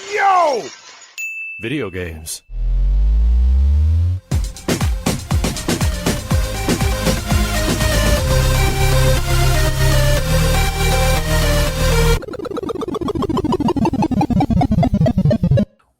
Yo! Video games.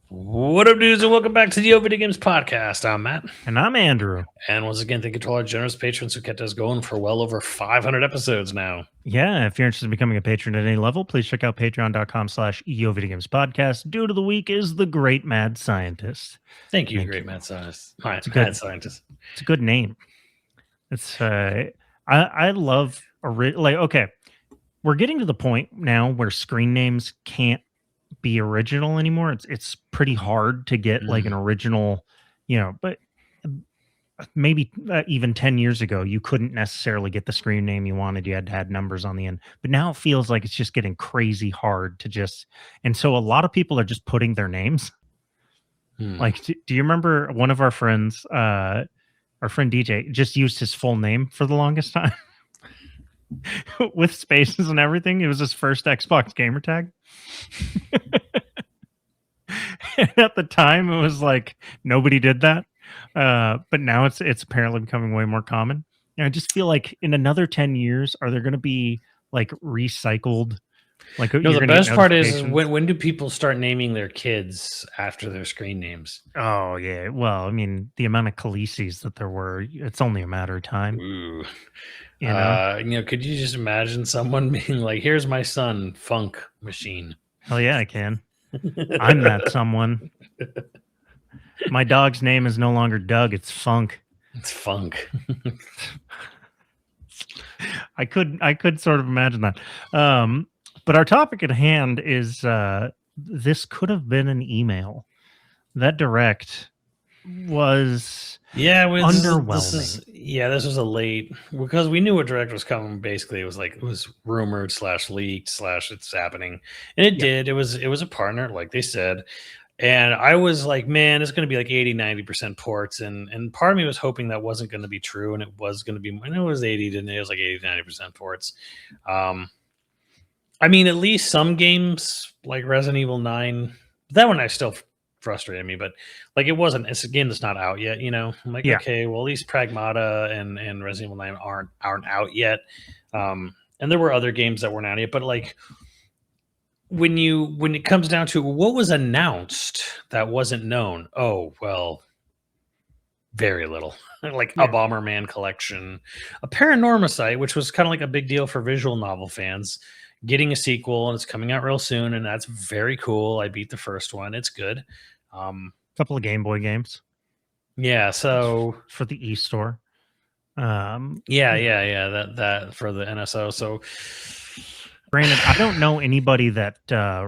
What up, dudes, and welcome back to the YoVideogames podcast. I'm Matt. And I'm Andrew. And once again, thank you to all our generous patrons who kept us going for well over 500 episodes now. Yeah, if you're interested in becoming a patron at any level, please check out patreon.com/YoVideogames podcast. Dude of the week is the Great Mad Scientist. Thank you, Great Mad Scientist. Mad Scientist. It's a good name. It's I love okay. We're getting to the point now where screen names can't be original anymore. It's pretty hard to get like an original, but maybe even 10 years ago you couldn't necessarily get the screen name you wanted. You had to have numbers on the end, but now it feels like it's just getting crazy hard to and so a lot of people are just putting their names. Like, do you remember one of our friends, our friend DJ, just used his full name for the longest time with spaces and everything? It was his first Xbox gamer tag. And at the time it was like nobody did that, but now it's apparently becoming way more common. And I just feel like in another 10 years are there going to be like recycled, like, the best part is when do people start naming their kids after their screen names? Oh yeah, well, I mean, the amount of Khaleesi's that there were, it's only a matter of time. Ooh. Could you just imagine someone being like, here's my son, Funk Machine? Hell yeah, I can. I'm that someone. My dog's name is no longer Doug, it's Funk. It's Funk. I could sort of imagine that. But our topic at hand is this could have been an email. That direct was underwhelming. This was a late, because we knew what direct was coming. Basically, it was rumored / leaked / it's happening, and it did. It was a partner, like they said, and I was like, man, it's going to be like 80-90% ports, and part of me was hoping that wasn't going to be true, and it was going to be. I know it was 80, and it was like 80-90% ports. I mean, at least some games like Resident Evil 9, that one I still frustrated me, but like it's a game that's not out yet, I'm like, okay, well, at least Pragmata and Resident Evil 9 aren't out yet. And there were other games that weren't out yet, but like when it comes down to what was announced that wasn't known, oh well, very little. Like a Bomberman collection, a Paranorma site, which was kind of like a big deal for visual novel fans, getting a sequel, and it's coming out real soon, and that's very cool. I beat the first one. It's good. Couple of Game Boy games. Yeah, so for the eStore. That for the NSO. So granted, I don't know anybody that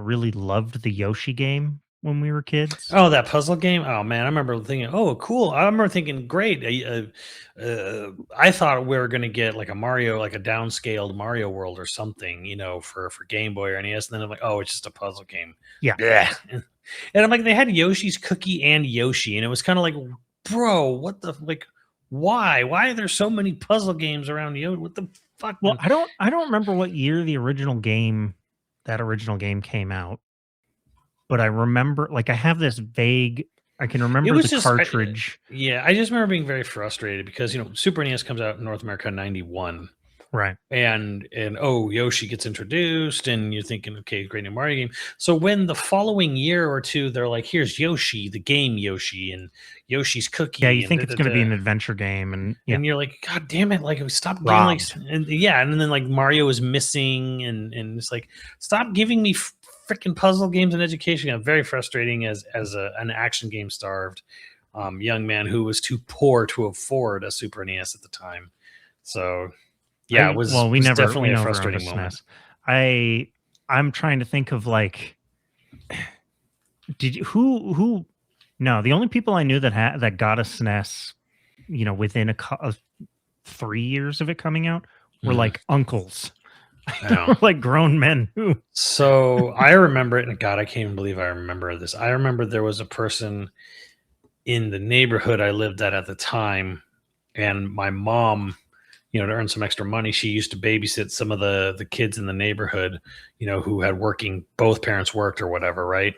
really loved the Yoshi game when we were kids. Oh, that puzzle game? Oh man, I remember thinking, oh cool. I remember thinking, great. I thought we were gonna get like a Mario, like a downscaled Mario World or something, for Game Boy or NES. And then I'm like, oh, it's just a puzzle game. Yeah. And I'm like, they had Yoshi's Cookie and Yoshi, and it was kind of like, bro, what the why? Why are there so many puzzle games around Yoshi? What the fuck? Well, I don't remember what year the original game came out. But I remember, I have this vague. I can remember the cartridge. I just remember being very frustrated because Super NES comes out in North America in '91, right? And Yoshi gets introduced, and you're thinking, okay, great new Mario game. So when the following year or two, they're like, here's Yoshi, the game Yoshi, and Yoshi's Cookie. Yeah, you think it's going to be an adventure game, and you're like, God damn it! Like, stop getting and then like Mario is missing, and it's like, stop giving me freaking puzzle games and education. I'm very frustrating as an action game starved young man who was too poor to afford a Super NES at the time. So it was definitely a frustrating moment. I'm trying to think of who no, the only people I knew that got a SNES, within 3 years of it coming out were like uncles. Like grown men who. So I remember it, and God, I can't even believe I remember this. I remember there was a person in the neighborhood I lived at the time, and my mom, to earn some extra money, she used to babysit some of the kids in the neighborhood, who had both parents worked or whatever, right?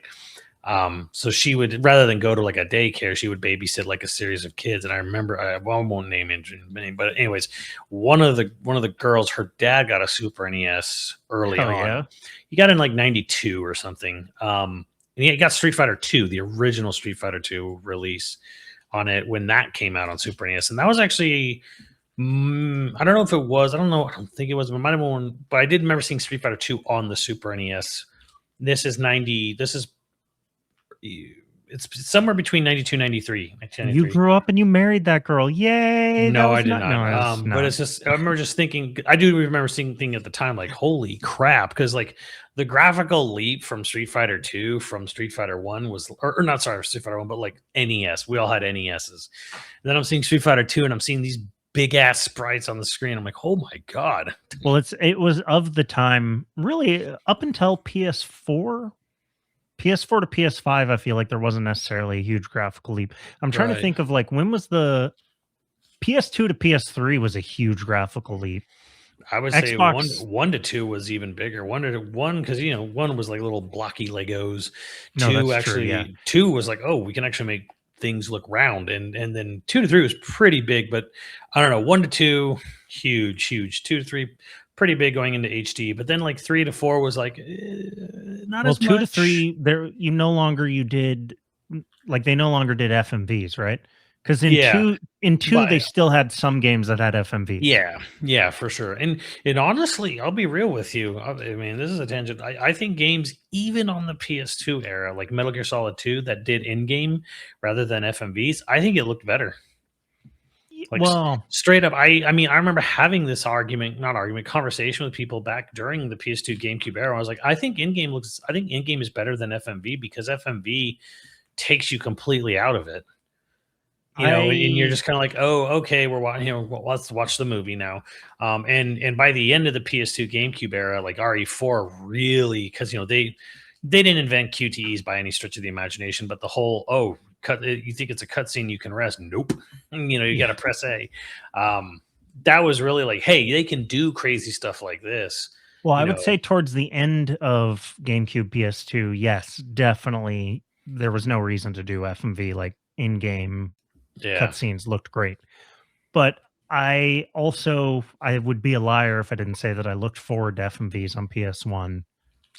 So she would, rather than go to like a daycare, she would babysit like a series of kids. And I remember, I won't name any, but anyways, one of the girls, her dad got a Super NES early Hell on. yeah. He got in like 92 or something. And he got Street Fighter 2, the original Street Fighter 2 release on it when that came out on Super NES. And that was actually, I don't know if it was, I don't think it was, it might have been one, but I did remember seeing Street Fighter 2 on the Super NES. This is it's somewhere between 92 93. You grew up and you married that girl. Yay. No, I did not. No, But it's just, I remember just thinking, I do remember thinking at the time, like, holy crap. Because like the graphical leap from Street Fighter 2 from Street Fighter 1 was, or not, sorry, Street Fighter 1, but like NES. We all had NESs. And then I'm seeing Street Fighter 2 and I'm seeing these big ass sprites on the screen. I'm like, oh my God. Well, it was of the time, really, up until PS4 to PS5, I feel like there wasn't necessarily a huge graphical leap. I'm trying to think of like, when was the PS2 to PS3 was a huge graphical leap. I would say one to two was even bigger. One, because one was like little blocky Legos. Two was like, oh, we can actually make things look round, and then 2 to 3 was pretty big. But I don't know, 1 to 2, huge. 2 to 3, pretty big going into HD. But then like 3 to 4 was like not as much. 2 to 3, they no longer did FMVs, right? Because in two they still had some games that had FMV. Yeah, for sure. And honestly, I'll be real with you. I mean, this is a tangent. I think games even on the PS2 era, like Metal Gear Solid 2, that did in-game rather than FMVs, I think it looked better. Like, well, straight up, I mean, I remember having this conversation with people back during the PS2 GameCube era. I was like, I think in-game is better than FMV because FMV takes you completely out of it. And you're just kind of like, oh, okay, we're watching, let's watch the movie now. And by the end of the PS2 GameCube era, like RE4 really, because they didn't invent QTEs by any stretch of the imagination, but the whole you think it's a cutscene you can rest? Nope. You got to press A. That was really like, hey, they can do crazy stuff like this. Well, I would say towards the end of GameCube PS2, yes, definitely there was no reason to do FMV, like in-game. Cutscenes looked great, but I would be a liar if I didn't say that I looked forward to FMVs on PS1.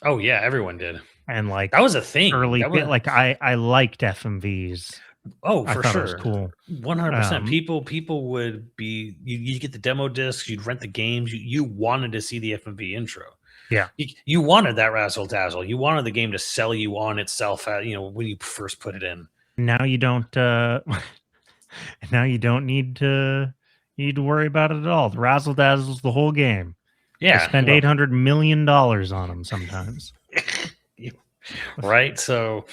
Oh yeah, everyone did, and like that was a thing. I liked FMVs. Oh, for sure, it was cool. 100%. People would be you get the demo discs, you'd rent the games, you wanted to see the FMV intro. Yeah, you wanted that razzle dazzle. You wanted the game to sell you on itself. When you first put it in. Now you don't. Now you don't need to worry about it at all. The razzle dazzle's the whole game. Yeah, they spend $800 million on them sometimes. Right. So,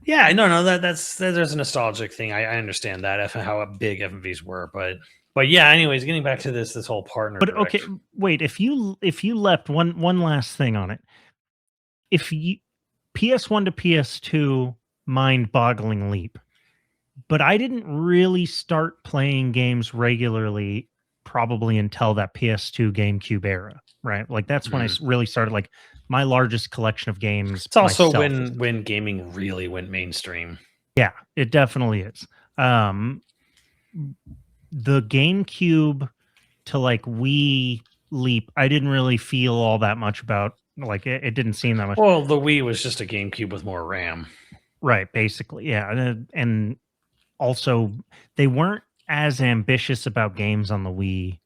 yeah, no, there's a nostalgic thing. I understand that how big FMVs were, but yeah. Anyways, getting back to this whole partner. But okay, wait. If you left one last thing on it, if you PS1 to PS2, mind-boggling leap. But I didn't really start playing games regularly probably until that PS2 GameCube era, right? Like that's when I really started, like my largest collection of games. It's also when gaming really went mainstream. Yeah, it definitely is. The GameCube to like Wii leap, I didn't really feel all that much about. Like it didn't seem that much. Well, the Wii was just a GameCube with more RAM. Right, basically, yeah. And also, they weren't as ambitious about games on the Wii.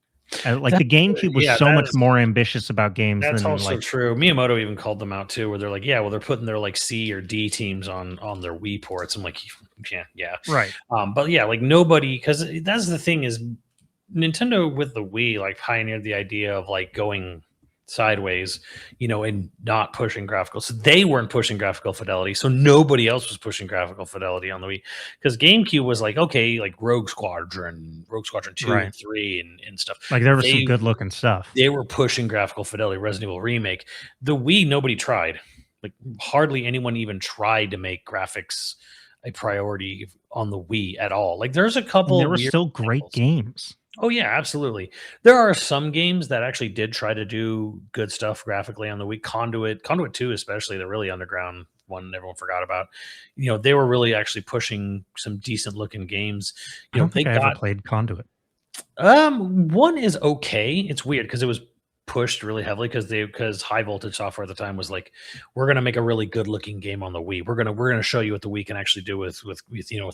Like the GameCube was so much more ambitious about games. That's also true. Miyamoto even called them out too, where they're like, yeah, well, they're putting their like C or D teams on their Wii ports. I'm like, yeah, right. But yeah, like nobody, because that's the thing is, Nintendo with the Wii like pioneered the idea of like going sideways, and not pushing graphical. So they weren't pushing graphical fidelity. So nobody else was pushing graphical fidelity on the Wii. Because GameCube was like, okay, like Rogue Squadron 2 and 3 and stuff. Like there was some good looking stuff. They were pushing graphical fidelity, Resident Evil Remake. The Wii, nobody tried. Like hardly anyone even tried to make graphics a priority on the Wii at all. Like there's a couple. And there were still great games. Oh yeah, absolutely. There are some games that actually did try to do good stuff graphically on the Wii. Conduit 2 especially, the really underground one everyone forgot about. They were really actually pushing some decent looking games. I don't They think I ever got played Conduit. one is okay. It's weird because it was pushed really heavily because High Voltage Software at the time was like, we're gonna make a really good looking game on the Wii. We're gonna show you what the Wii can actually do with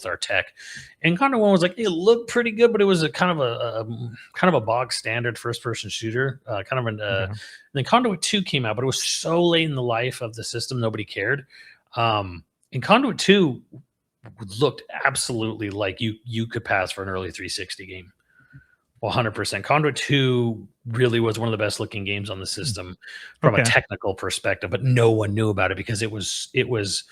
our tech. And Conduit One was like, it looked pretty good, but it was a kind of a bog standard first person shooter. Then Conduit 2 came out, but it was so late in the life of the system, nobody cared. And Conduit 2 looked absolutely like you could pass for an early 360 game. 100%. Conduit 2 really was one of the best looking games on the system from a technical perspective, but no one knew about it because it was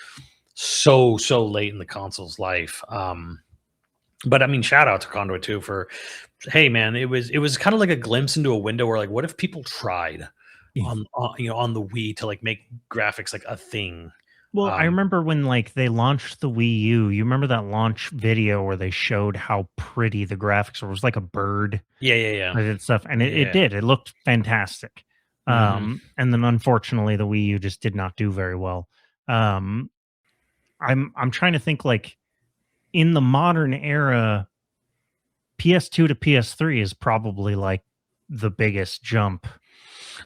so late in the console's life. But I mean, shout out to Conduit 2 for, hey man, it was kind of like a glimpse into a window where like, what if people tried on the Wii to like make graphics like a thing? Well, I remember when like they launched the Wii U. You remember that launch video where they showed how pretty the graphics were? It was like a bird. Yeah. And stuff, and it did. It looked fantastic. And then unfortunately, the Wii U just did not do very well. I'm trying to think like in the modern era, PS2 to PS3 is probably like the biggest jump.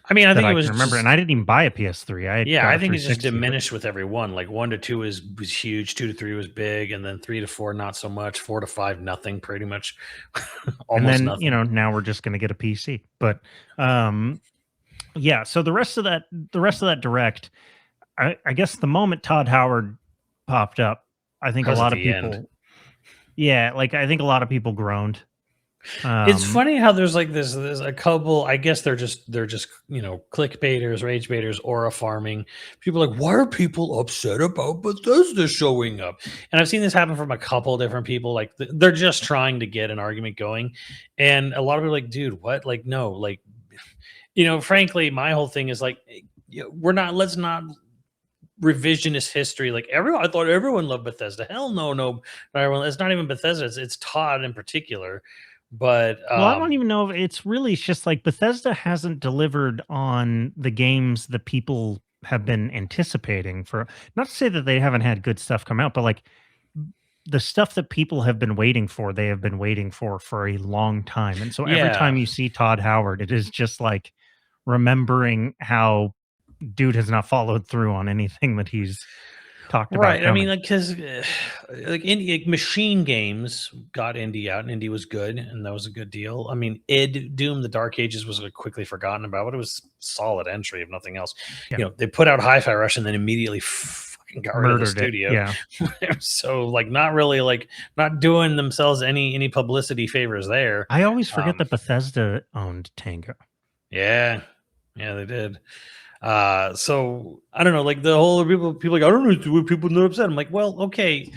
I mean, I think it was remember, and I didn't even buy a PS3. I think it's just diminished with every one. Like 1 to 2 was huge, 2 to 3 was big, and then 3 to 4 not so much, 4 to 5 nothing, pretty much. And then nothing. now we're just going to get a PC. But yeah. So the rest of that direct, I guess the moment Todd Howard popped up, I think a lot of people. Yeah, like I think a lot of people groaned. It's funny how there's like there's a couple. I guess they're just clickbaiters, rage baiters, aura farming. People are like, why are people upset about Bethesda showing up? And I've seen this happen from a couple different people. Like they're just trying to get an argument going, and a lot of people are like, dude, what? Like, no, like, frankly, my whole thing is like, let's not revisionist history. Like I thought everyone loved Bethesda. Hell no, not everyone. It's not even Bethesda. It's Todd in particular. But well, I don't even know if it's just like Bethesda hasn't delivered on the games that people have been anticipating for. Not to say that they haven't had good stuff come out, but like the stuff that people have been waiting for, they have been waiting for a long time. And so every time you see Todd Howard, it is just like remembering how dude has not followed through on anything that he's talked about. Right. I mean, like, because like Machine Games got indie out, and indie was good, and that was a good deal. I mean, Doom, the Dark Ages was quickly forgotten about, but it was solid entry, if nothing else. Yeah. They put out Hi-Fi Rush and then immediately fucking got rid of the studio. Yeah. So like, not really like not doing themselves any publicity favors there. I always forget that Bethesda owned Tango. Yeah, they did. So I don't know, like the whole people like, I don't know, people not upset. I'm like, well, okay,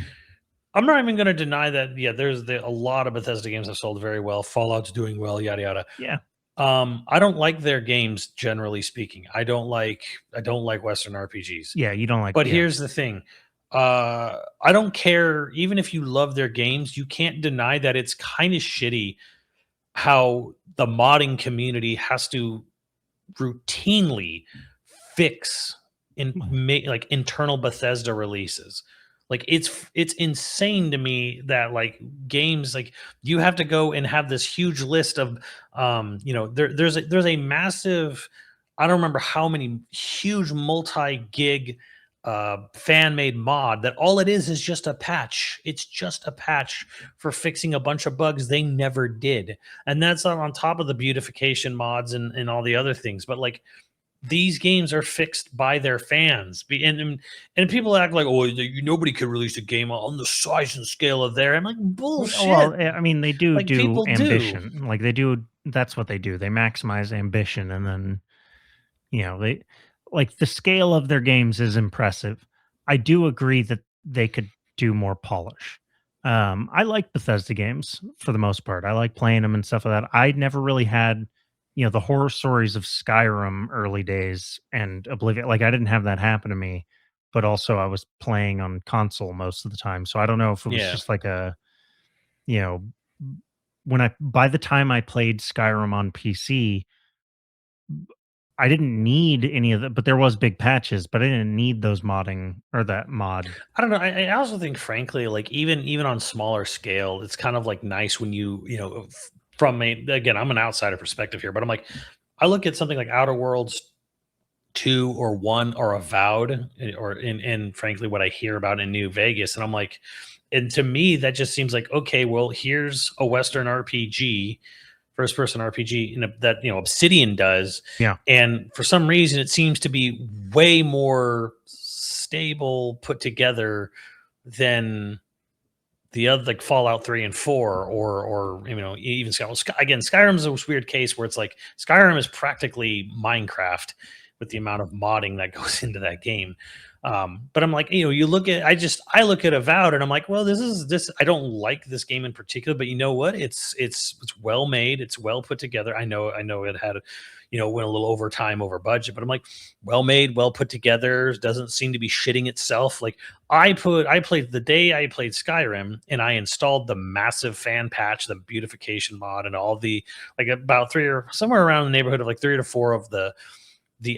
I'm not even going to deny that. Yeah, there's a lot of Bethesda games have sold very well. Fallout's doing well, yada yada. Yeah. I don't like their games, generally speaking. I don't like Western RPGs. Yeah, you don't like. But here's the thing. I don't care. Even if you love their games, you can't deny that it's kind of shitty how the modding community has to routinely fix like internal Bethesda releases. Like it's insane to me that like games, like you have to go and have this huge list of there's a massive, I don't remember how many huge multi-gig fan-made mod that all it is just a patch. It's just a patch for fixing a bunch of bugs they never did, and that's on top of the beautification mods and all the other things. But like, these games are fixed by their fans, and people act like, oh, nobody could release a game on the size and scale of their. I'm like, bullshit. Well, I mean, they do like, do ambition. Like they do. That's what they do. They maximize ambition, and then they like the scale of their games is impressive. I do agree that they could do more polish. I like Bethesda games for the most part. I like playing them and stuff like that. I never really had the horror stories of Skyrim early days and Oblivion. Like I didn't have that happen to me, but also I was playing on console most of the time. So I don't know if it was just like by the time I played Skyrim on PC, I didn't need any of that, but there was big patches, but I didn't need those modding or that mod. I don't know. I also think, frankly, like even on smaller scale, it's kind of like nice when you know from a again, I'm an outsider perspective here, but I'm like, I look at something like Outer Worlds 2 or 1 or Avowed, or in frankly what I hear about in New Vegas, and I'm like, and to me that just seems like, okay, well, here's a Western RPG, first person RPG, that Obsidian does, Yeah. and for some reason it seems to be way more stable, put together than the other, like Fallout 3 and 4, or even again, Skyrim's a weird case where it's like Skyrim is practically Minecraft with the amount of modding that goes into that game. But I'm like, you look at, I look at Avowed and I'm like, well, this I don't like this game in particular, but you know what, it's well made, it's well put together. I know it had went a little over time, over budget, but I'm like, well made, well put together, doesn't seem to be shitting itself. Like I played the day I played Skyrim, and I installed the massive fan patch, the beautification mod, and all the, like, about three, or somewhere around the neighborhood of like 3 to 4 of the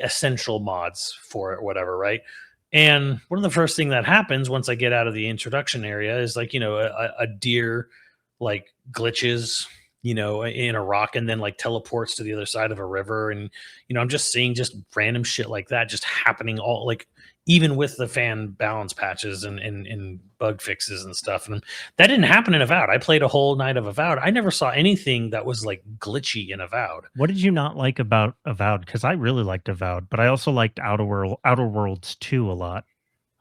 essential mods for it, or whatever, right? And one of the first thing that happens once I get out of the introduction area is, like, a deer like glitches, in a rock, and then like teleports to the other side of a river. And, I'm just seeing just random shit like that just happening, all like, even with the fan balance patches and bug fixes and stuff. And that didn't happen in Avowed. I played a whole night of Avowed. I never saw anything that was like glitchy in Avowed. What did you not like about Avowed? Because I really liked Avowed, but I also liked Outer Worlds 2 a lot.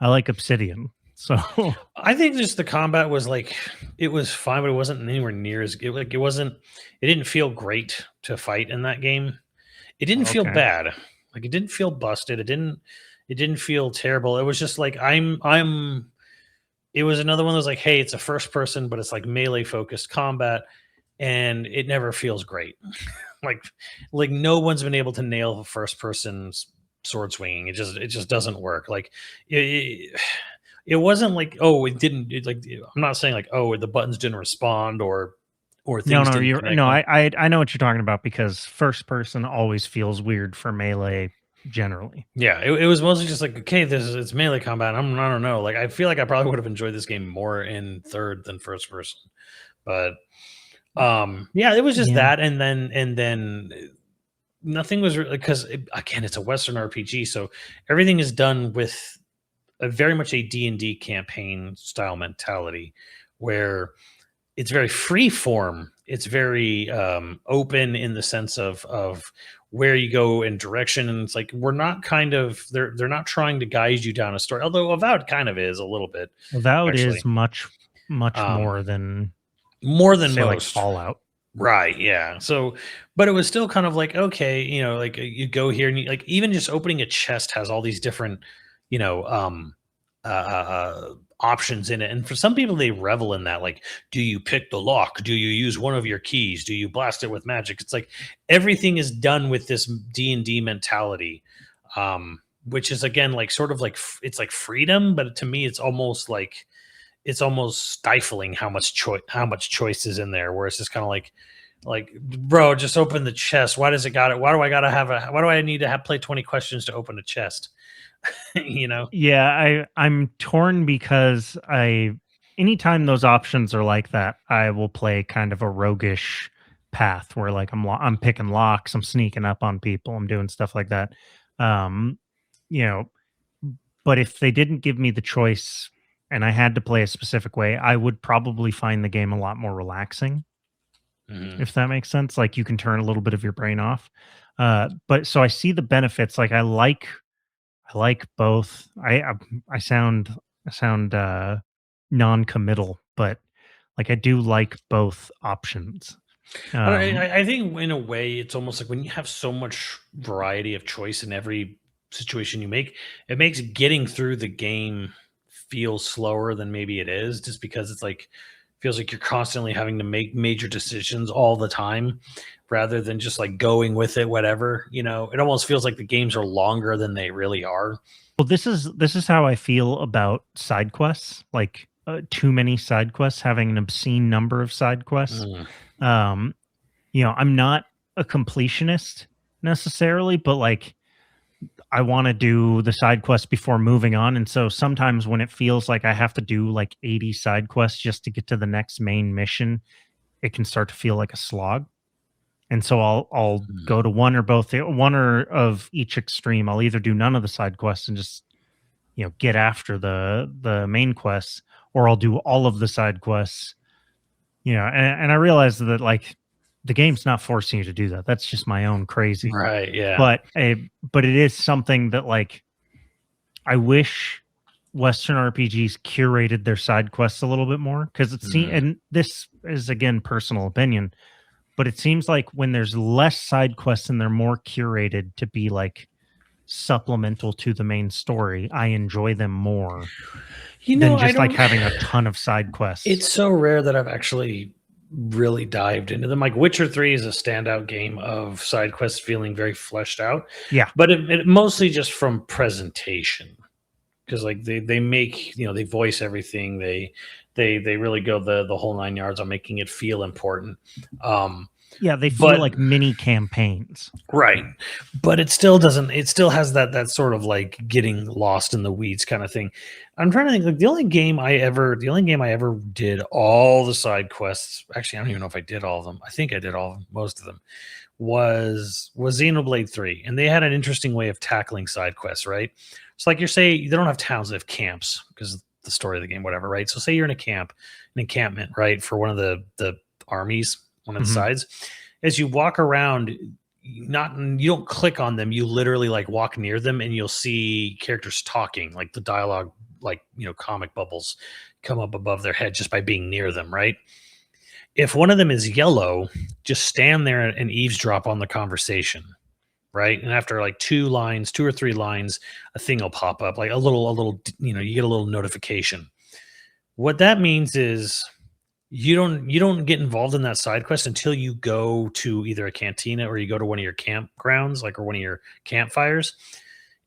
I like Obsidian. So I think just the combat was like, it was fine, but it wasn't anywhere near as good. Like it didn't feel great to fight in that game. It didn't feel Okay. bad. Like it didn't feel busted. It didn't feel terrible. It was just like, it was another one that was like, hey, it's a first person, but it's like melee focused combat, and it never feels great. like no one's been able to nail first person sword swinging. It just doesn't work. Like it wasn't like, oh, it didn't, like, I'm not saying like, oh, the buttons didn't respond, or things didn't you're connect. no, I know what you're talking about, because first person always feels weird for melee generally. Yeah, it was mostly just like, okay, it's melee combat. I don't know. Like, I feel like I probably would have enjoyed this game more in third than first person. But yeah, it was just that, and then nothing was really, because again, it's a Western RPG, so everything is done with very much a D&D campaign style mentality, where it's very free form. It's very open in the sense of where you go in direction, and it's like, we're not they're not trying to guide you down a story. Although Avowed kind of is a little bit. Avowed Actually, is much more than say, most, like Fallout. right? Yeah. So, but it was still kind of like, okay, like you go here, and like, even just opening a chest has all these different, you know, options in it. And for some people, they revel in that. Like, do you pick the lock? Do you use one of your keys? Do you blast it with magic? It's like everything is done with this D&D mentality, which is, again, like, sort of like, it's like freedom, but to me it's almost like, it's almost stifling how much choice is in there, where it's just kind of like, bro, just open the chest. Why does it got it? Why do I need to play 20 questions to open a chest? Yeah, I'm torn, because anytime those options are like that, I will play kind of a roguish path where, like, I'm picking locks, I'm sneaking up on people, I'm doing stuff like that. Um, you know, but if they didn't give me the choice and I had to play a specific way, I would probably find the game a lot more relaxing. If that makes sense. Like, you can turn a little bit of your brain off. But so I see the benefits. Like, I like both. I sound non-committal, but, like, I do like both options. I think in a way it's almost like when you have so much variety of choice in every situation you make, it makes getting through the game feel slower than maybe it is, just because it's like, feels like you're constantly having to make major decisions all the time, rather than just like going with it, whatever. It almost feels like the games are longer than they really are. Well, this is how I feel about side quests. Like, too many side quests, having an obscene number of side quests. I'm not a completionist necessarily, but, like, I want to do the side quest before moving on. And so sometimes when it feels like I have to do like 80 side quests just to get to the next main mission, it can start to feel like a slog. And so I'll go to one or both, one or of each extreme. I'll either do none of the side quests and just, get after the main quests, or I'll do all of the side quests. And I realize that like the game's not forcing you to do that. That's just my own crazy. Right. Yeah. But it is something that like I wish Western RPGs curated their side quests a little bit more, because and this is again personal opinion, but it seems like when there's less side quests and they're more curated to be like supplemental to the main story, I enjoy them more than just like having a ton of side quests. It's so rare that I've actually really dived into them. Like Witcher 3 is a standout game of side quests feeling very fleshed out. Yeah. But it mostly just from presentation. Because like they make, they voice everything. They really go the whole 9 yards on making it feel important. They feel like mini campaigns. Right. But it still doesn't, it still has that sort of like getting lost in the weeds kind of thing. I'm trying to think, like the only game I ever did all the side quests. Actually, I don't even know if I did all of them. I think I did most of them. Was Xenoblade 3. And they had an interesting way of tackling side quests, right? So like you're saying, they don't have towns, they have camps because of the story of the game, whatever, right? So say you're in an encampment, right, for one of the armies, one of the sides. As you walk around, you don't click on them, you literally like walk near them and you'll see characters talking, like the dialogue, like comic bubbles come up above their head just by being near them, right? If one of them is yellow, just stand there and eavesdrop on the conversation, right? And after like 2 or 3 lines, a thing will pop up, like a little, you get a little notification. What that means is you don't get involved in that side quest until you go to either a cantina or you go to one of your campgrounds, like, or one of your campfires.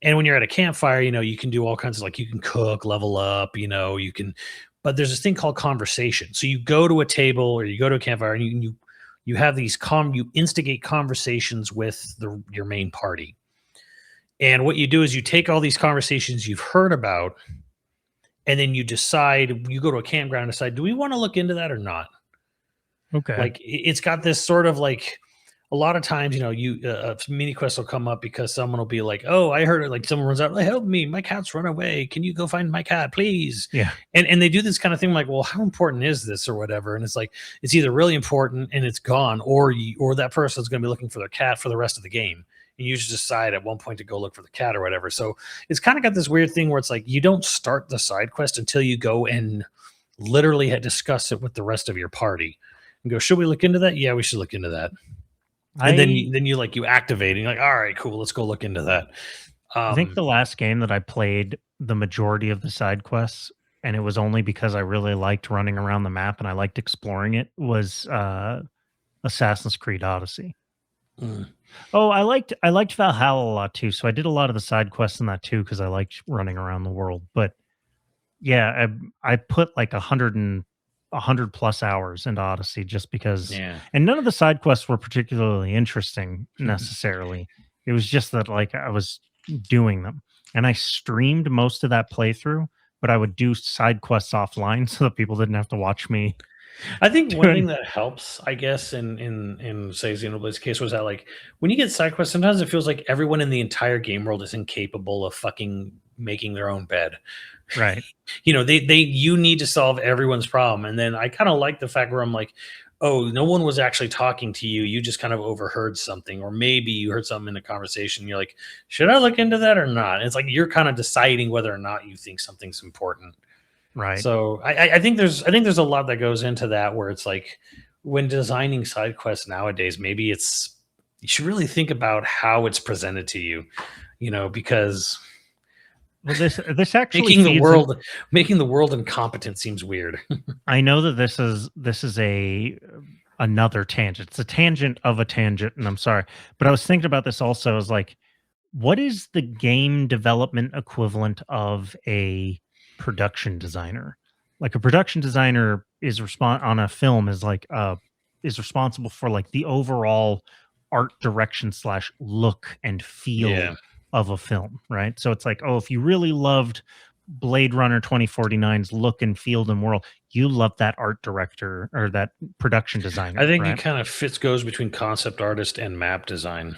And when you're at a campfire, you can do all kinds of, like, you can cook, level up, you can, but there's this thing called conversation. So you go to a table or you go to a campfire and you have these you instigate conversations with your main party. And what you do is you take all these conversations you've heard about, and then you go to a campground and decide, do we want to look into that or not? Okay. Like it's got this sort of like, a lot of times, mini quests will come up because someone will be like, oh, I heard it. Like someone runs out, like, help me, my cat's run away. Can you go find my cat, please? Yeah. And they do this kind of thing like, well, how important is this or whatever? And it's like, it's either really important and it's gone, or that person's going to be looking for their cat for the rest of the game. And you just decide at one point to go look for the cat or whatever. So it's kind of got this weird thing where it's like, you don't start the side quest until you go and literally discuss it with the rest of your party and go, should we look into that? Yeah, we should look into that. And then you activate and you're like, all right, cool, let's go look into that. I think the last game that I played the majority of the side quests, and it was only because I really liked running around the map and I liked exploring it, was Assassin's Creed Odyssey. Oh, I liked Valhalla a lot too. So I did a lot of the side quests in that too because I liked running around the world. But yeah, I put like 100 plus hours into Odyssey just because. Yeah. And none of the side quests were particularly interesting necessarily. It was just that like I was doing them, and I streamed most of that playthrough. But I would do side quests offline so that people didn't have to watch me. I think one thing that helps, I guess, in say Xenoblade's case, was that like when you get side quests, sometimes it feels like everyone in the entire game world is incapable of fucking making their own bed. Right. You need to solve everyone's problem. And then I kind of like the fact where I'm like, oh, no one was actually talking to you. You just kind of overheard something, or maybe you heard something in a conversation. You're like, should I look into that or not? And it's like you're kind of deciding whether or not you think something's important. Right. So I think there's a lot that goes into that, where it's like when designing side quests nowadays, maybe you should really think about how it's presented to you, because this actually making the world incompetent seems weird. I know that this is another tangent. It's a tangent of a tangent, and I'm sorry, but I was thinking about this also as like, what is the game development equivalent of a production designer? Like a production designer is on a film is responsible for like the overall art direction / look and feel of a film, right? So it's like, oh, if you really loved Blade Runner 2049's look and feel and world, you love that art director or that production designer, I think right? it kind of goes between concept artist and map design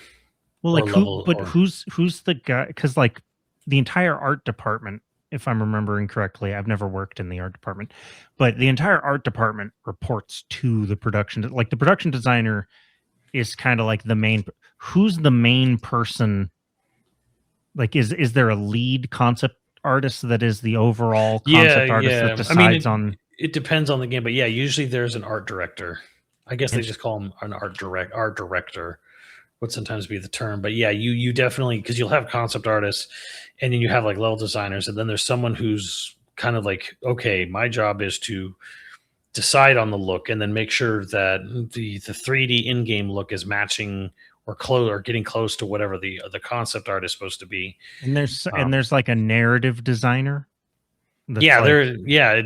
Well, or like who, level but or who's the guy? Because like the entire art department, if I'm remembering correctly, I've never worked in the art department, but the entire art department reports to the production. Like the production designer is kind of like the main. Who's the main person? Like, is there a lead concept artist that is the overall yeah, concept artist that I mean, decides on? it depends on the game, but yeah, usually there's an art director. I guess they And just call him an art director would sometimes be the term. But yeah, you definitely, because you'll have concept artists, and then you have like level designers, and then there's someone who's kind of like, okay, my job is to decide on the look and then make sure that the 3D in-game look is matching or close or getting close to whatever the concept art is supposed to be. Um, there's like a narrative designer that's yeah, like.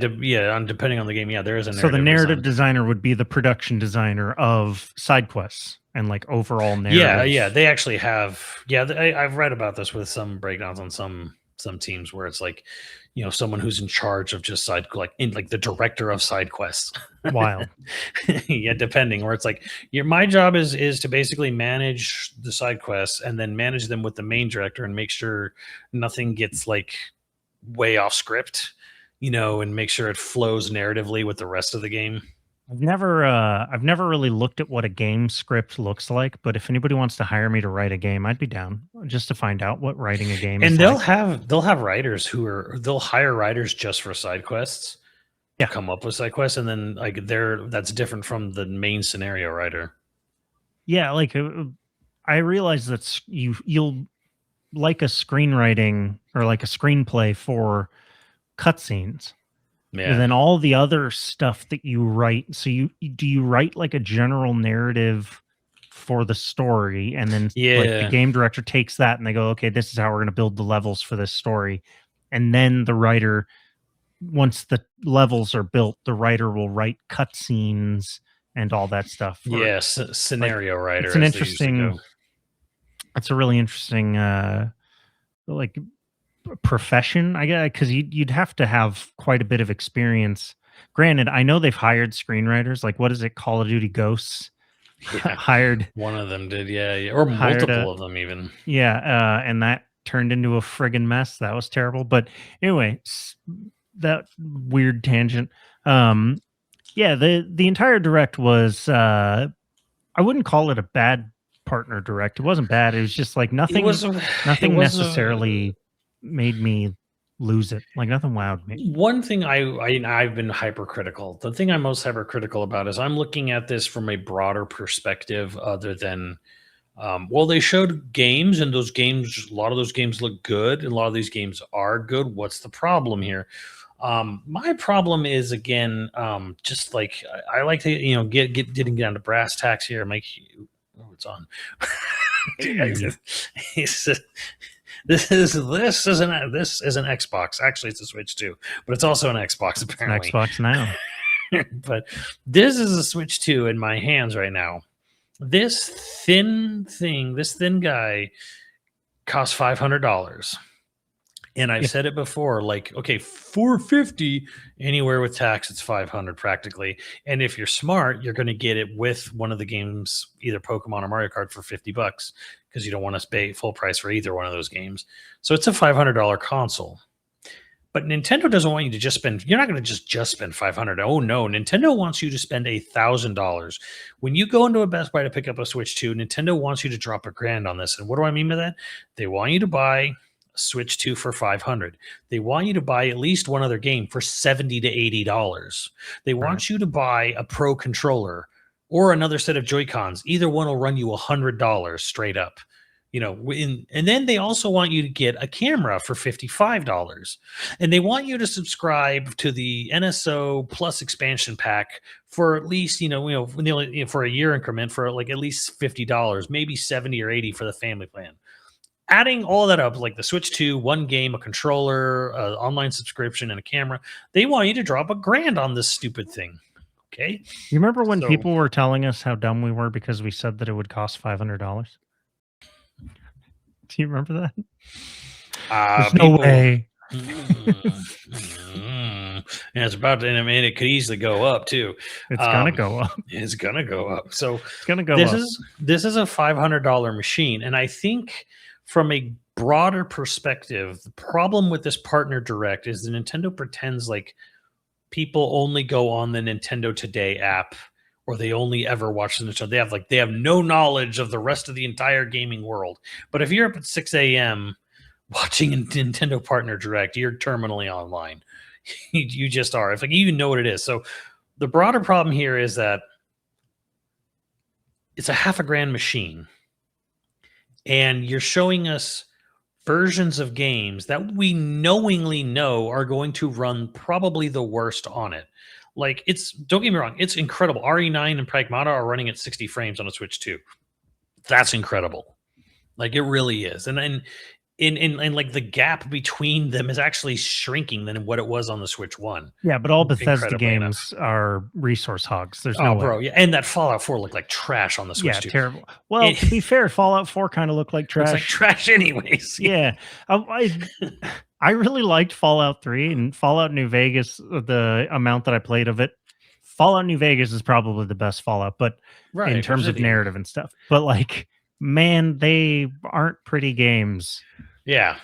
depending on the game, yeah, there is a So the narrative narrative design. designer would be the production designer of side quests and like overall Yeah, narrative. they actually have. Yeah, I've read about this with some breakdowns on some teams where it's like, someone who's in charge of just like the director of side quests. Wild. Yeah, depending, where it's like my job is to basically manage the side quests and then manage them with the main director and make sure nothing gets like way off script, and make sure it flows narratively with the rest of the game. I've never really looked at what a game script looks like, but if anybody wants to hire me to write a game, I'd be down just to find out what writing a game And is they'll like. have writers they'll hire writers just for side quests to Yeah. come up with side quests, and then like that's different from the main scenario writer. Yeah, like I realize that you'll like a screenwriting or like a screenplay for cutscenes. And Yeah. then all the other stuff that you write. So do you write like a general narrative for the story, and then like the Yeah. game director takes that and they go, okay, this is how we're going to build the levels for this story. And then the writer, once the levels are built, the writer will write cutscenes and all that stuff for Yes, like scenario it's writer an as they usually interesting go. it's a really interesting like profession, I guess, because you'd have to have quite a bit of experience. Granted, I know they've hired screenwriters. Like, what is it? Call of Duty Ghosts Yeah. hired One of them did, yeah, or hired multiple a of them even. and that turned into a friggin' mess. That was terrible. But anyway, that weird tangent. Yeah, the entire direct was I wouldn't call it a bad partner direct. It wasn't bad. It was just like It nothing was it nothing was necessarily made me lose it. Like nothing wowed me. one thing I've been hypercritical. The thing I'm most hypercritical about is I'm looking at this from a broader perspective, other than well, they showed games, and those games, a lot of those games look good, and a lot of these games are good. What's the problem here? My problem is, again, just like I like to, getting down to brass tacks here. Oh, it's on. Hey. This is an Xbox. Actually, it's a Switch too, but it's also an Xbox It's an apparently. Xbox now. But this is a Switch 2 in my hands right now. This thin guy costs $500. And I've Yeah. said it before, like, okay, $450 anywhere with tax, it's $500 practically. And if you're smart, you're going to get it with one of the games, either Pokemon or Mario Kart, for $50 because you don't want to pay full price for either one of those games. So it's a $500 console. But Nintendo doesn't want you to just spend. You're not going to just spend $500. Oh no, Nintendo wants you to spend $1,000. When you go into a Best Buy to pick up a Switch 2, Nintendo wants you to drop $1,000 on this. And what do I mean by that? They want you to buy a Switch 2 for $500. They want you to buy at least one other game for $70 to $80. They want you to buy a Pro controller or another set of Joy-Cons. Either one will run you $100 straight up. And then they also want you to get a camera for $55, and they want you to subscribe to the NSO Plus expansion pack for at least for a year increment for like at least $50, maybe $70 or $80 for the family plan. Adding all that up, like the Switch 2, one game, a controller, online subscription, and a camera, they want you to drop $1,000 on this stupid thing. Okay, You remember when So- people were telling us how dumb we were because we said that it would cost $500? Do you remember that? There's no way. And it's about to, and I mean, it could easily go up too. It's gonna go up. It's gonna go up. So It's gonna go this up. is a $500 machine, and I think from a broader perspective, the problem with this partner direct is the Nintendo pretends like people only go on the Nintendo Today app, or they only ever watch the Nintendo. They have no knowledge of the rest of the entire gaming world. But if you're up at 6 a.m. watching a Nintendo Partner Direct, you're terminally online. You just are. If like you even know what it is. So the broader problem here is that it's a $500,000 machine, and you're showing us versions of games that we knowingly know are going to run probably the worst on it. Like, don't get me wrong, it's incredible. RE9 and Pragmata are running at 60 frames on a Switch 2. That's incredible. Like, it really is. And like the gap between them is actually shrinking than what it was on the Switch 1. Yeah, but all Bethesda games are resource hogs. There's no way. Yeah, and that Fallout 4 looked like trash on the Switch 2. Terrible. Well, to be fair, Fallout 4 kind of looked like trash. It's like trash anyways. Yeah. I really liked Fallout 3 and Fallout New Vegas, the amount that I played of it. Fallout New Vegas is probably the best Fallout, but in terms of narrative and stuff. But like, man, they aren't pretty games. Yeah.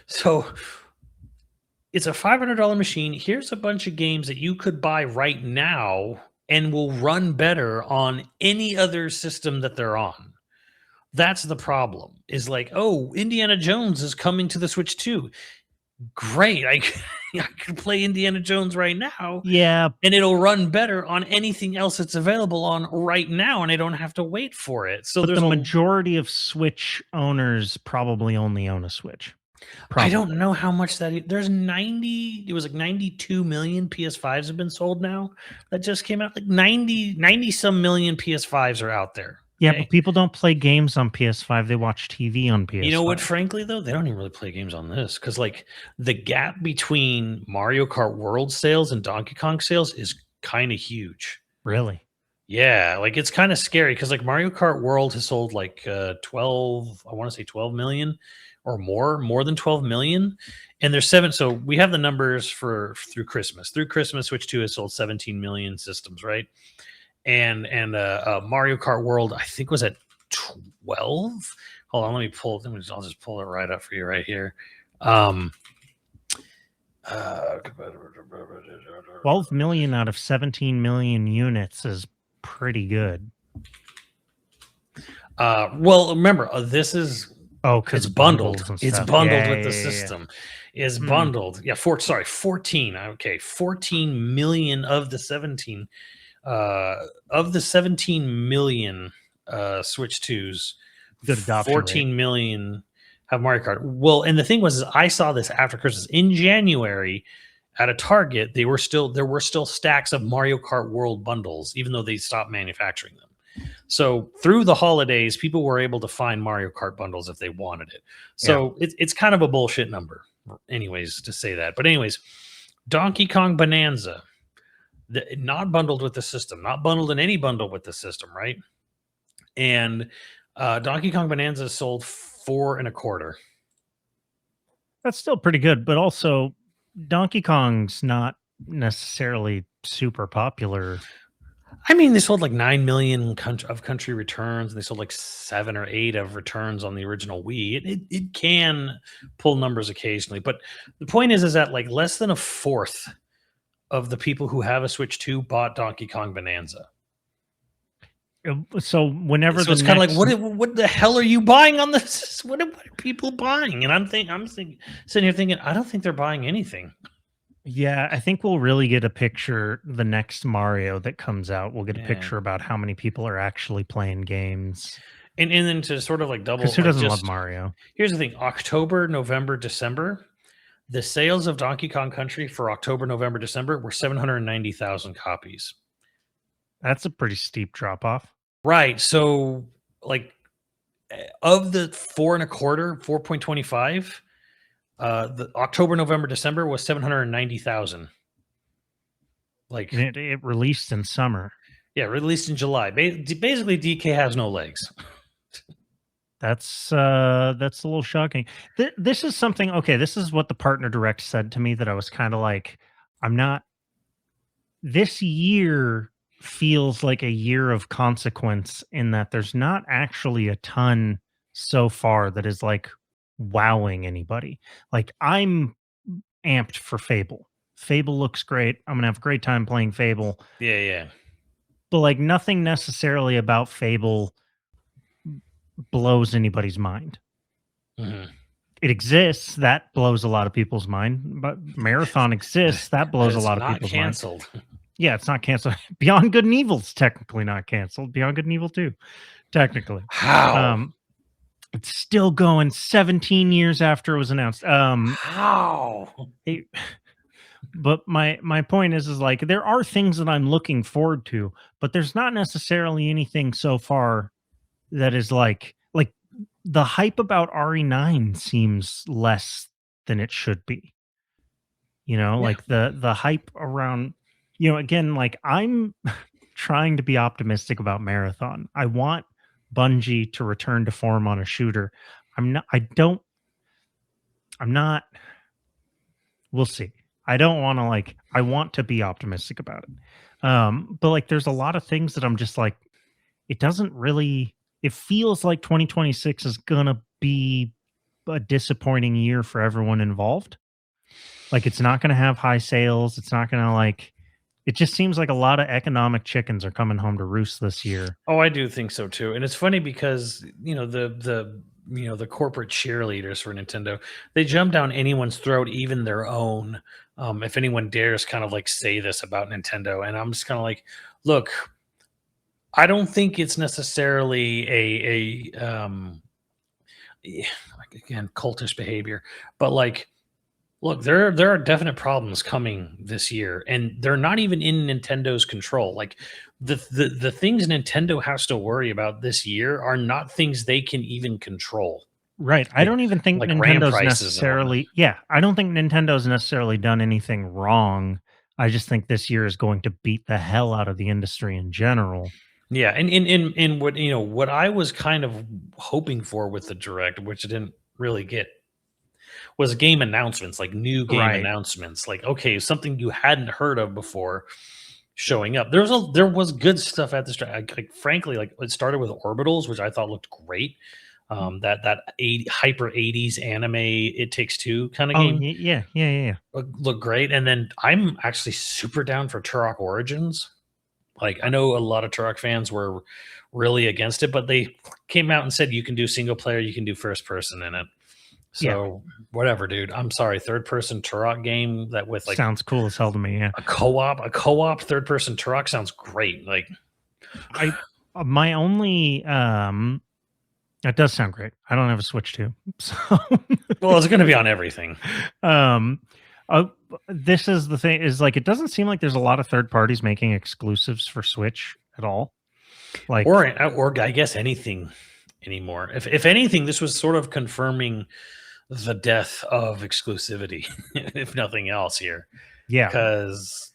So it's a $500 machine. Here's a bunch of games that you could buy right now and will run better on any other system that they're on. That's the problem. Is like, oh, Indiana Jones is coming to the Switch 2. Great. I can play Indiana Jones right now. Yeah. And it'll run better on anything else that's available on right now, and I don't have to wait for it. So the majority of Switch owners probably only own a Switch. Probably. I don't know how much there's 90, it was like 92 million PS5s have been sold now. That just came out. Like 90 some million PS5s are out there. Yeah, but people don't play games on PS5. They watch TV on PS5. You know what, frankly, though? They don't even really play games on this because, like, the gap between Mario Kart World sales and Donkey Kong sales is kind of huge. Really? Yeah, like, it's kind of scary because, like, Mario Kart World has sold, like, 12 million or more than 12 million. And there's 7. So we have the numbers through Christmas. Through Christmas, Switch 2 has sold 17 million systems, right? And Mario Kart World, I think, was at 12. Hold on, I'll just pull it right up for you right here. 12 million out of 17 million units is pretty good. Well, remember, this is because it's bundled. It's bundled with the system. Is bundled. Yeah, 14. Okay, 14 million of the 17. Of the 17 million Switch 2s, 14 million have Mario Kart. Well, and the thing was, I saw this after Christmas in January at a Target. There were still stacks of Mario Kart World bundles, even though they stopped manufacturing them. So through the holidays, people were able to find Mario Kart bundles if they wanted it. So it's kind of a bullshit number, anyways, to say that. But anyways, Donkey Kong Bonanza. Not bundled with the system, not bundled in any bundle with the system, right? And Donkey Kong Bonanza sold $4.25. That's still pretty good, but also Donkey Kong's not necessarily super popular. I mean, they sold like 9 million of country returns, and they sold like 7 or 8 of returns on the original Wii. It can pull numbers occasionally, but the point is that like less than a fourth of the people who have a Switch 2 bought Donkey Kong Bonanza. So whenever it's kind of like, what the hell are you buying on this? What are people buying? And I'm sitting here thinking, I don't think they're buying anything. Yeah, I think we'll really get a picture the next Mario that comes out. We'll get a picture about how many people are actually playing games. And then to sort of like double. Because who doesn't love Mario? Here's the thing: October, November, December. The sales of Donkey Kong Country for October, November, December were 790,000 copies. That's a pretty steep drop off. Right. So, like, of the 4.25, the October, November, December was 790,000. Like, it released in summer. Yeah, released in July. Basically, DK has no legs. That's a little shocking. This is something. Okay, this is what the partner direct said to me that I was kind of like, I'm not. This year feels like a year of consequence in that there's not actually a ton so far that is like wowing anybody. Like I'm amped for Fable. Fable looks great. I'm gonna have a great time playing Fable. Yeah. But like nothing necessarily about Fable blows anybody's mind. Mm-hmm. It exists, that blows a lot of people's mind. But Marathon exists, that blows a It's lot of not people's mind. canceled. Yeah, it's not canceled. Beyond Good and Evil's technically not canceled. Beyond Good and Evil 2, technically. How? It's still going 17 years after it was announced. How? But my point is like there are things that I'm looking forward to, but there's not necessarily anything so far that is like the hype about RE9 seems less than it should be. You know, Yeah. like the hype around, you know, again, like I'm trying to be optimistic about Marathon. I want Bungie to return to form on a shooter. I'm not, we'll see. I don't want to like, I want to be optimistic about it. But like, there's a lot of things that I'm just like, it doesn't really, it feels like 2026 is going to be a disappointing year for everyone involved. Like, it's not going to have high sales. It's not going to like, it just seems like a lot of economic chickens are coming home to roost this year. Oh, I do think so too. And it's funny because, the corporate cheerleaders for Nintendo, they jump down anyone's throat, even their own. If anyone dares kind of like say this about Nintendo, and I'm just kind of like, look, I don't think it's necessarily again, cultish behavior, but like, look, there are definite problems coming this year, and they're not even in Nintendo's control. Like the things Nintendo has to worry about this year are not things they can even control. Right. I Like don't even think like RAM Nintendo's prices and whatnot. necessarily, yeah, I don't think Nintendo's necessarily done anything wrong. I just think this year is going to beat the hell out of the industry in general. Yeah, and in what I was kind of hoping for with the direct, which I didn't really get, was game announcements, like new game Right. announcements. Like, okay, something you hadn't heard of before showing up. There was good stuff at this. Like, frankly, like it started with Orbitals, which I thought looked great. That hyper 80s anime It Takes Two kind of Oh, game yeah. looked great. And then I'm actually super down for Turok Origins. Like, I know a lot of Turok fans were really against it, but they came out and said you can do single player, you can do first person in it. So whatever, dude. I'm sorry, third person Turok game that with like Sounds cool as hell to me. Yeah. a co-op third person Turok sounds great. Like, My only, that does sound great. I don't have a Switch 2. So, well, it's going to be on everything. um, this is the thing is like, it doesn't seem like there's a lot of third parties making exclusives for Switch at all. Like, Or I guess anything anymore. If anything, this was sort of confirming the death of exclusivity, if nothing else here. yeah. Because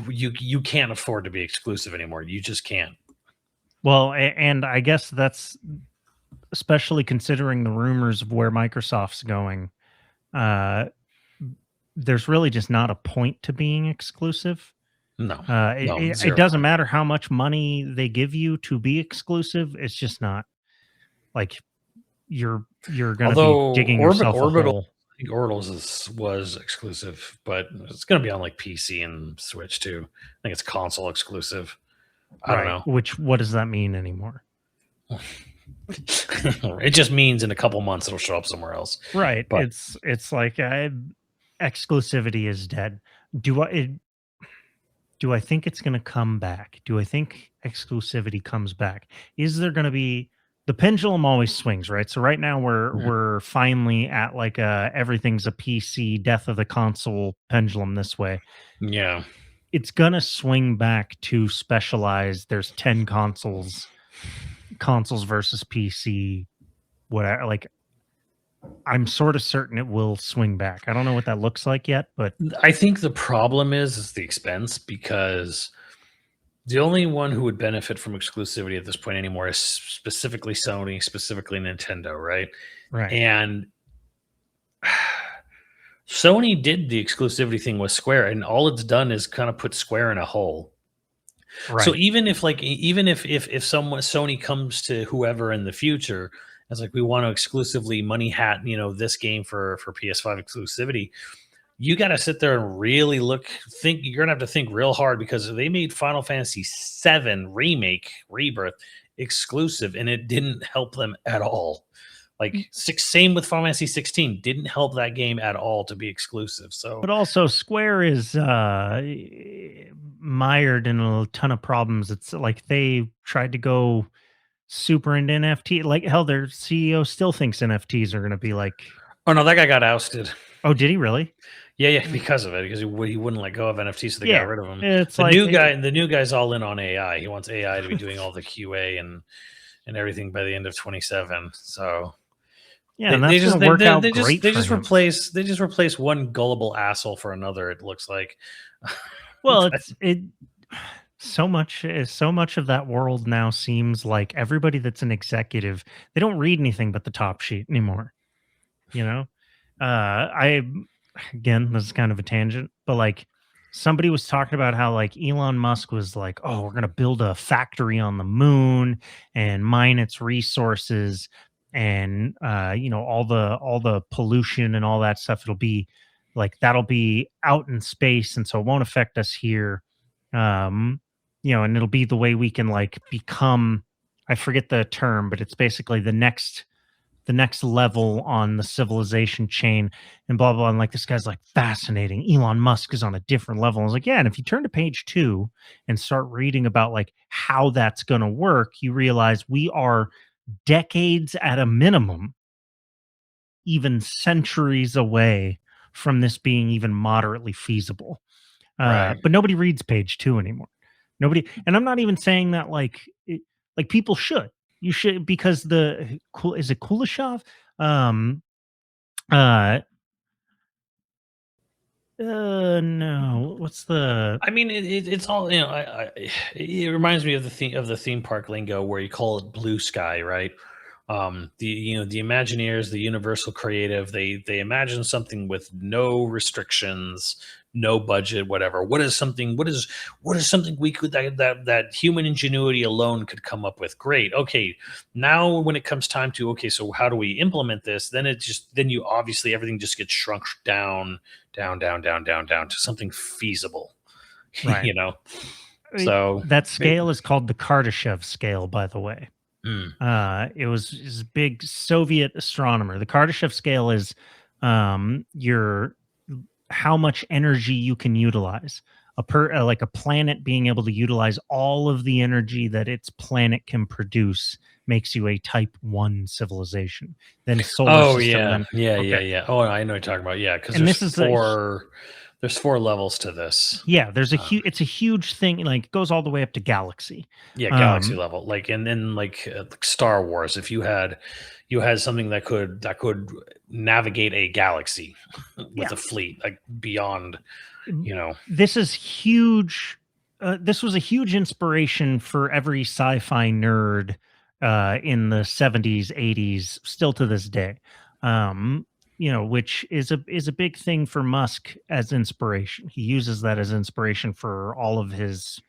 you can't afford to be exclusive anymore. You just can't. Well, and I guess that's especially considering the rumors of where Microsoft's going. There's really just not a point to being exclusive. No, It doesn't matter how much money they give you to be exclusive. It's just not like you're going to be digging yourself a hole. I think Orbitals was exclusive, but it's going to be on like PC and Switch too. I think it's console exclusive. I don't know. What does that mean anymore? It just means in a couple months it'll show up somewhere else. Right. But it's like exclusivity is dead. Do I think it's going to come back? Do I think exclusivity comes back? Is there going to be the pendulum always swings, right? So right now we're finally at like everything's a PC death of the console pendulum this way. Yeah. It's going to swing back to specialized. There's 10 consoles versus PC. Whatever, like I'm sort of certain it will swing back. I don't know what that looks like yet, but I think the problem is the expense, because The only one who would benefit from exclusivity at this point anymore is specifically Sony, specifically Nintendo, right? Right. And Sony did the exclusivity thing with Square, and all it's done is kind of put Square in a hole. So Right. even if someone Sony comes to whoever in the future, it's like we want to exclusively money hat, this game for PS5 exclusivity, you got to sit there and really think. You're gonna have to think real hard because they made Final Fantasy VII remake rebirth exclusive, and it didn't help them at all. Like same with Final Fantasy 16, didn't help that game at all to be exclusive. So, But also, Square is mired in a ton of problems. It's like they tried to go super into NFT. Like, hell, their CEO still thinks NFTs are going to be like. oh no, that guy got ousted. Oh, did he really? Yeah, because of it, because he wouldn't let go of NFTs, so they got rid of him. It's The like new guy's all in on AI. He wants AI to be doing all the QA and everything by the end of 27. So yeah, and that's going to work out great. They just replace one gullible asshole for another. It looks like. Well, so much of that world now seems like everybody that's an executive, they don't read anything but the top sheet anymore. Again, this is kind of a tangent, but like somebody was talking about how like Elon Musk was like, oh, we're going to build a factory on the moon and mine its resources, and all the pollution and all that stuff, it'll be like that'll be out in space, and so it won't affect us here. And it'll be the way we can like become, I forget the term, but it's basically the next level on the civilization chain, and blah blah. And like, this guy's like, fascinating. Elon Musk is on a different level. I was like, yeah. And if you turn to page 2 and start reading about like how that's going to work, you realize we are decades at a minimum, even centuries away from this being even moderately feasible. Right. But nobody reads page 2 anymore. Nobody, and I'm not even saying that like people should. You should, because is it Kuleshov? No. What's the? I mean, it's all it reminds me of the theme park lingo where you call it blue sky, right? The Imagineers, the Universal Creative, they imagine something with no restrictions, no budget, whatever. What is something we could that human ingenuity alone could come up with? Great. Okay, now when it comes time to so how do we implement this? Then you obviously everything just gets shrunk down to something feasible. Right. So that scale is called the Kardashev scale, by the way. It was a big Soviet astronomer. The Kardashev scale is your how much energy you can utilize. Like a planet being able to utilize all of the energy that its planet can produce makes you a type 1 civilization. Then solar system. Yeah. Oh, I know what you're talking about. Yeah, because there's 4 levels to this. Yeah, there's it's a huge thing. Like, it goes all the way up to galaxy. Yeah, galaxy level. Like, and then like Star Wars, if you had something that could navigate a galaxy with a fleet, like beyond, This is huge. This was a huge inspiration for every sci-fi nerd in the 70s, 80s, still to this day. Which is a big thing for Musk as inspiration. He uses that as inspiration for all of his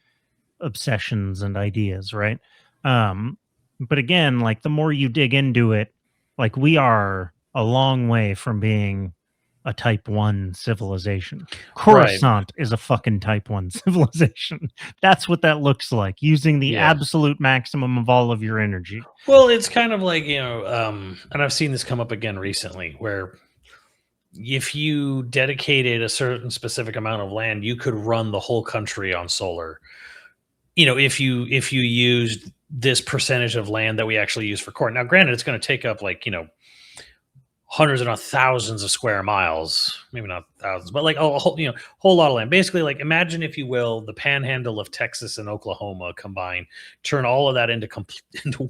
obsessions and ideas, right? But again, like, the more you dig into it, like, we are a long way from being a type 1 civilization. Coruscant is a fucking type 1 civilization. That's what that looks like, using the absolute maximum of all of your energy. Well, it's kind of like, and I've seen this come up again recently, where if you dedicated a certain specific amount of land, you could run the whole country on solar. If you used this percentage of land that we actually use for corn. Now, granted, it's going to take up hundreds and not thousands of square miles, maybe not thousands, but like a whole, whole lot of land. Basically, like, imagine, if you will, the panhandle of Texas and Oklahoma combined, turn all of that into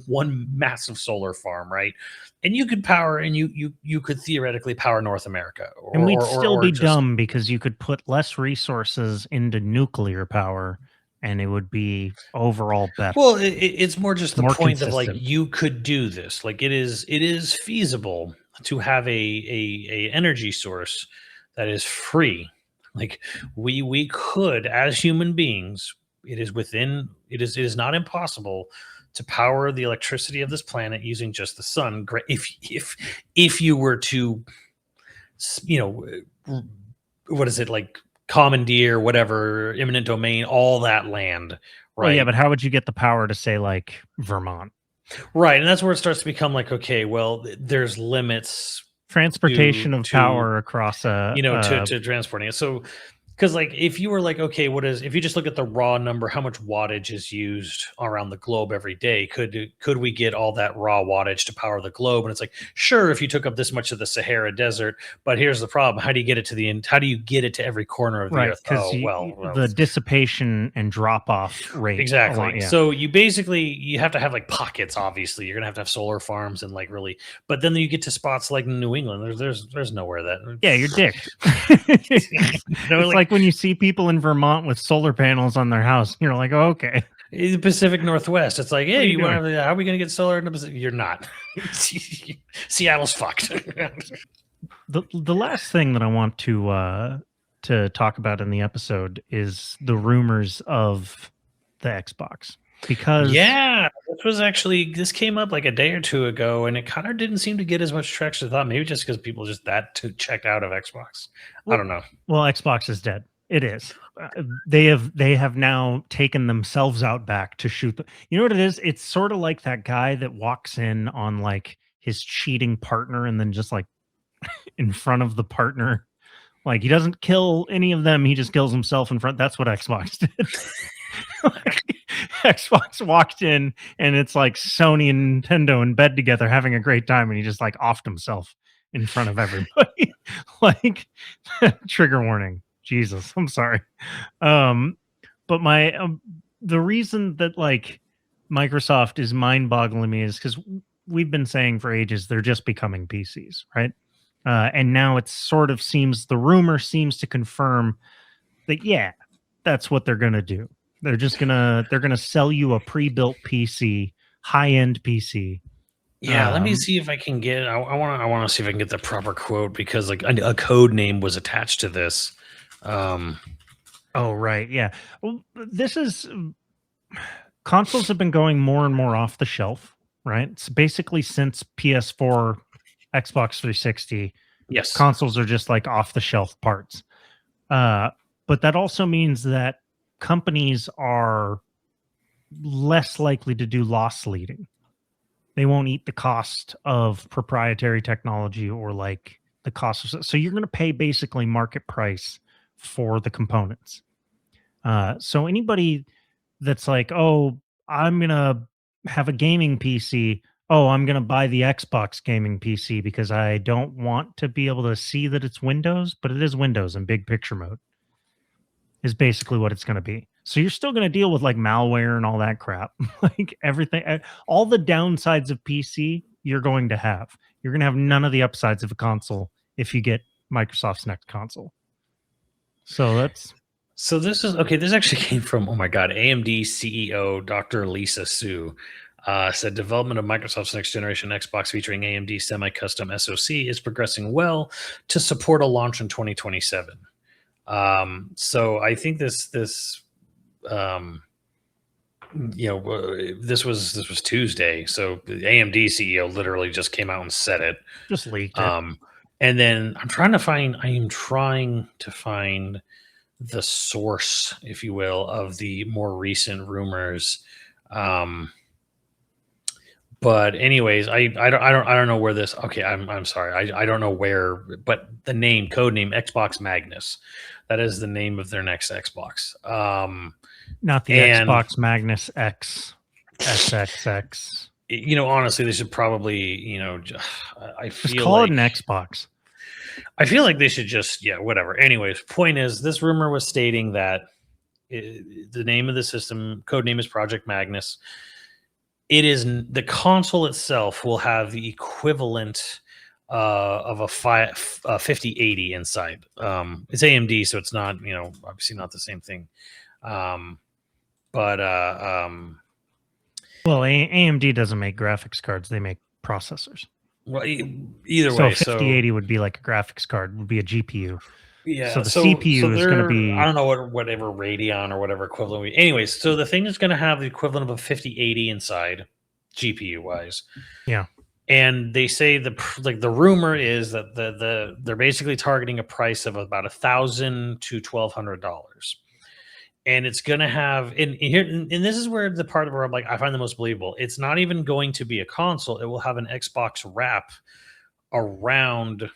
one massive solar farm, right? And you could power, and you could theoretically power North America. And we'd still be dumb, because you could put less resources into nuclear power and it would be overall better. Well, it's more just the More point of like consistent. you could do this. Like it is feasible to have a energy source that is free. Like we could, as human beings, it is not impossible to power the electricity of this planet using just the sun. If you were to, you know, what is it like, commandeer whatever eminent domain, all that land, Well, yeah, right? but how would you get the power to say like Vermont? Right, and that's where it starts to become like, okay, well, there's limits Transportation of to power across a, to transporting it. So, because like if you were like, okay, if you just look at the raw number, how much wattage is used around the globe every day? Could we get all that raw wattage to power the globe? And it's like, sure, if you took up this much of the Sahara Desert, but here's the problem: how do you get it to the end? How do you get it to every corner of the right, earth? because Oh well, the dissipation and drop off rate. exactly. Yeah. So you have to have like pockets. Obviously, you're gonna have to have solar farms and like really. But then you get to spots like New England. There's nowhere that. Yeah, you're dicked. No, It's like when you see people in Vermont with solar panels on their house, you're like, oh, okay. the Pacific Northwest. It's like, What hey, are you you want doing? to? How are we gonna get solar in the Pacific? You're not. Seattle's fucked. The last thing that I want to talk about in the episode is the rumors of the Xbox, because Yeah, this came up like a day or two ago, and it kind of didn't seem to get as much traction as I thought. Maybe just because people just checked out of Xbox. I don't know. well, Xbox is dead. It is. They have now taken themselves out back to shoot. You know what it is? It's sort of like that guy that walks in on like his cheating partner and then just like in front of the partner. Like he doesn't kill any of them. He just kills himself in front. That's what Xbox did. Like, Xbox walked in and it's like Sony and Nintendo in bed together having a great time, and he just like offed himself in front of everybody. Like trigger warning. Jesus, I'm sorry. But the reason that like Microsoft is mind-boggling me is because we've been saying for ages they're just becoming PCs, right? And now it sort of seems, the rumor seems to confirm that, yeah, that's what they're gonna do. They're gonna sell you a pre-built PC, high-end PC. Yeah, let me see if I can get. I want to see if I can get the proper quote, because like a code name was attached to this. Oh, right, yeah. Well, this is consoles have been going more and more off the shelf, right? It's basically since PS4, Xbox 360, Yes. consoles are just like off the shelf parts. But that also means that companies are less likely to do loss leading. They won't eat the cost of proprietary technology or like the cost of, so you're going to pay basically market price for the components. So anybody that's like, oh, I'm going to have a gaming PC. Oh, I'm going to buy the Xbox gaming PC because I don't want to be able to see that it's Windows, but it is Windows in big picture mode, is basically what it's going to be. So you're still going to deal with like malware and all that crap. Like everything, all the downsides of PC you're going to have. You're going to have none of the upsides of a console if you get Microsoft's next console. So this is okay. This actually came from, oh my god, AMD CEO Dr. Lisa Su said development of Microsoft's next generation Xbox featuring AMD semi-custom SoC is progressing well to support a launch in 2027. So I think this was Tuesday. So the AMD CEO literally just came out and said it. just leaked it. And then I am trying to find the source, if you will, of the more recent rumors. But anyways, I don't know where this. Okay, I'm sorry. I don't know where, but the code name Xbox Magnus. That is the name of their next Xbox. Not the Xbox Magnus X SXX. Honestly, they should probably, I feel just call it an Xbox. I feel like they should just, whatever. Anyways, point is, this rumor was stating that the name of the system, code name is Project Magnus. It is the console itself will have the equivalent of a 5080 inside. It's AMD, so it's not, obviously not the same thing. But Well, AMD doesn't make graphics cards; they make processors. well, either So way, 5080 would be like a graphics card, would be a GPU. yeah. So the CPU is going to be. I don't know whatever Radeon or whatever equivalent. Anyways, so the thing is going to have the equivalent of a 5080 inside, GPU wise. Yeah. And they say the rumor is that they're basically targeting a price of about $1,000 to $1,200. And it's going to have and this is where the part where I'm like, I find the most believable. It's not even going to be a console. It will have an Xbox wrap around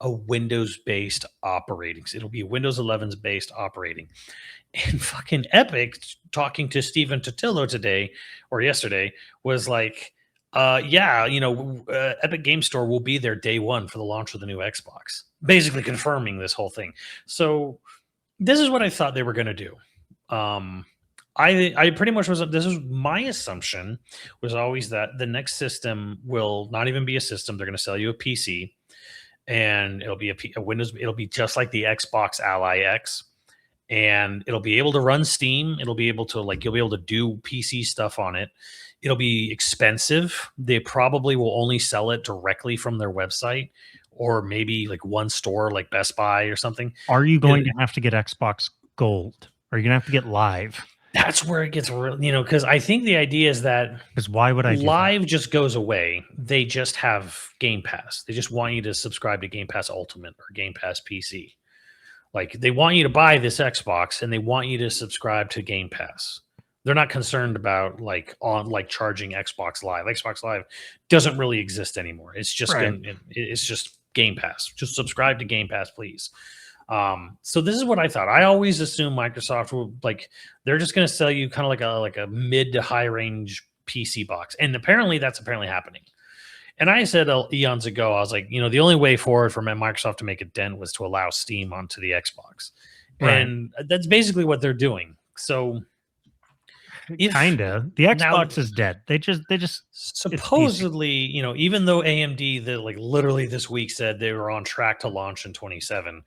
a Windows based operating. It'll be Windows 11's based operating. And fucking Epic, talking to Steven Totillo today or yesterday, was like, Epic Game Store will be there day one for the launch of the new Xbox, basically confirming this whole thing. So this is what I thought they were going to do. I pretty much this was my assumption, was always that the next system will not even be a system. They're going to sell you a PC, and it'll be a Windows. It'll be just like the Xbox Ally X, and it'll be able to run Steam. It'll be able to you'll be able to do PC stuff on it. It'll be expensive. They probably will only sell it directly from their website, or maybe like one store like Best Buy or something. Are you going to have to get Xbox Gold? Are you going to have to get Live? That's where it gets real, because I think the idea is that because why would I do Live that? just goes away. They just have Game Pass. They just want you to subscribe to Game Pass Ultimate or Game Pass PC. Like, they want you to buy this Xbox and they want you to subscribe to Game Pass. They're not concerned about charging Xbox Live. Xbox Live doesn't really exist anymore. It's just it's just Game Pass. Just subscribe to Game Pass, please. So this is what I thought. I always assumed Microsoft would they're just going to sell you kind of like a mid to high range PC box, and apparently that's happening. And I said eons ago, I was like, the only way forward for Microsoft to make a dent was to allow Steam onto the Xbox, and that's basically what they're doing. So, the Xbox is dead. They just supposedly, even though AMD literally this week said they were on track to launch in 27,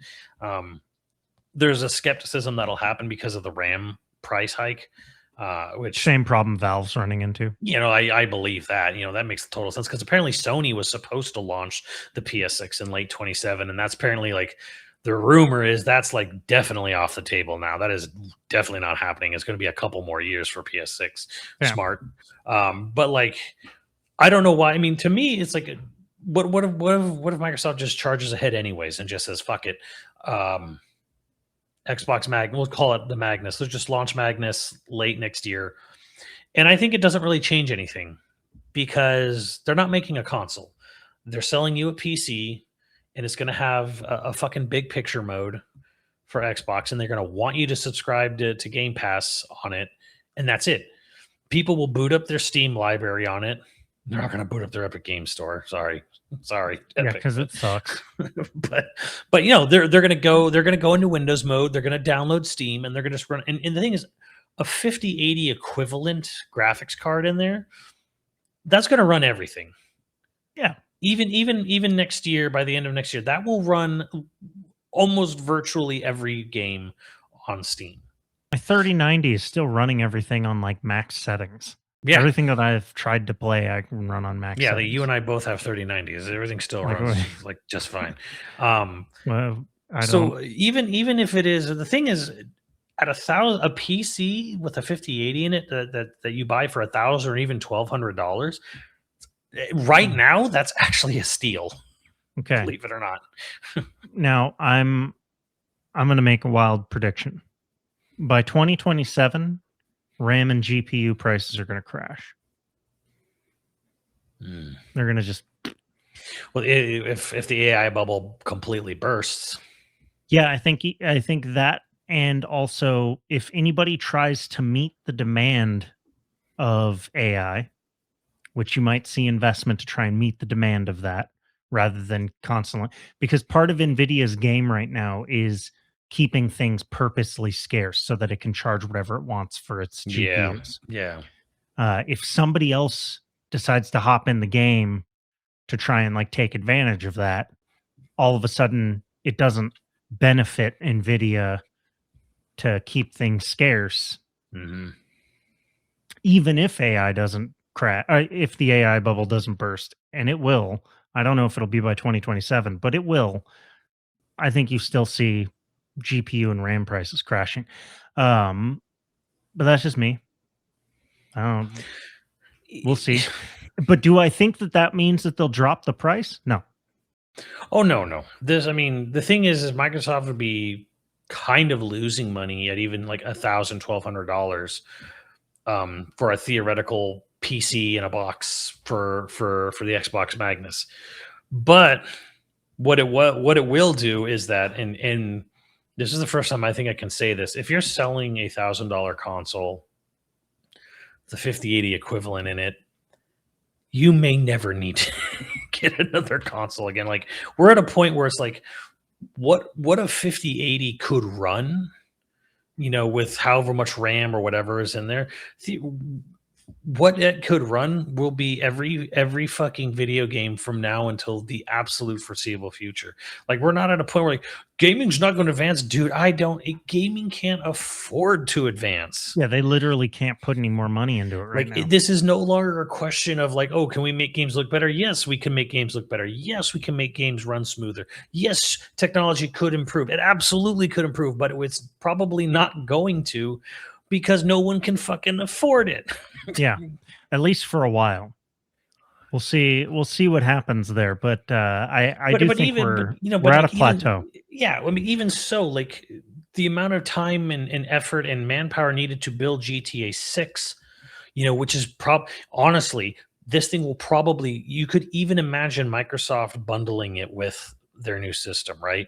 there's a skepticism that'll happen because of the RAM price hike, which same problem Valve's running into. I believe that, that makes total sense, because apparently Sony was supposed to launch the PS6 in late 27, and that's apparently the rumor is that's definitely off the table now. That is definitely not happening. It's going to be a couple more years for PS6. Yeah. Smart. But I don't know why. I mean, to me, it's what if Microsoft just charges ahead anyways and just says, fuck it. Xbox Magnus, we'll call it the Magnus. Let's just launch Magnus late next year. And I think it doesn't really change anything, because they're not making a console. They're selling you a PC, and it's going to have a fucking big picture mode for Xbox, and they're going to want you to subscribe to Game Pass on it, and that's it. People will boot up their Steam library on it. They're not going to boot up their Epic Game Store. Sorry, Epic. Yeah, because it sucks. but they're going to go into Windows mode. They're going to download Steam, and they're going to just run. And the thing is, a 5080 equivalent graphics card in there, that's going to run everything. Yeah. Even next year, by the end of next year, that will run almost virtually every game on Steam. My 3090 is still running everything on max settings. Yeah, everything that I've tried to play, I can run on max. Yeah, you and I both have 3090s. Everything still runs just fine. Well, even if it is, the thing is, at a PC with a 5080 in it that you buy for $1,000 or even $1,200. Right now, that's actually a steal. Okay, believe it or not. Now, I'm going to make a wild prediction. By 2027, RAM and GPU prices are going to crash. They're going to just. Well, if the AI bubble completely bursts. Yeah, I think that, and also if anybody tries to meet the demand of AI, which you might see investment to try and meet the demand of that rather than constantly, because part of NVIDIA's game right now is keeping things purposely scarce so that it can charge whatever it wants for its GPUs. Yeah. If somebody else decides to hop in the game to try and take advantage of that, all of a sudden it doesn't benefit NVIDIA to keep things scarce. Mm-hmm. even if AI doesn't crash, if the AI bubble doesn't burst, and it will. I don't know if it'll be by 2027, but it will. I think you still see GPU and RAM prices crashing. But that's just me. I don't. We'll see. But do I think that that means that they'll drop the price? No. Oh no. I mean, the thing is Microsoft would be kind of losing money at even like $1,000, $1,200 for a theoretical PC in a box for the Xbox Magnus. But what it will do is that, and this is the first time I think I can say this: if you're selling a $1,000 console, the 5080 equivalent in it, you may never need to get another console again. Like, we're at a point where it's like, what a 5080 could run, with however much RAM or whatever is in there. What it could run will be every fucking video game from now until the absolute foreseeable future. Like, we're not at a point where like gaming's not going to advance, dude. Gaming can't afford to advance. Yeah, they literally can't put any more money into it right now. This is no longer a question of like, oh, can we make games look better? Yes, we can make games look better. Yes, we can make games run smoother. Yes, technology could improve. It absolutely could improve, but it's probably not going to, because no one can fucking afford it. Yeah, at least for a while. We'll see what happens there, but I do think we're at a plateau. Yeah, I mean, even so, like, the amount of time and effort and manpower needed to build GTA 6, which is honestly, this thing will probably, you could even imagine Microsoft bundling it with their new system, right?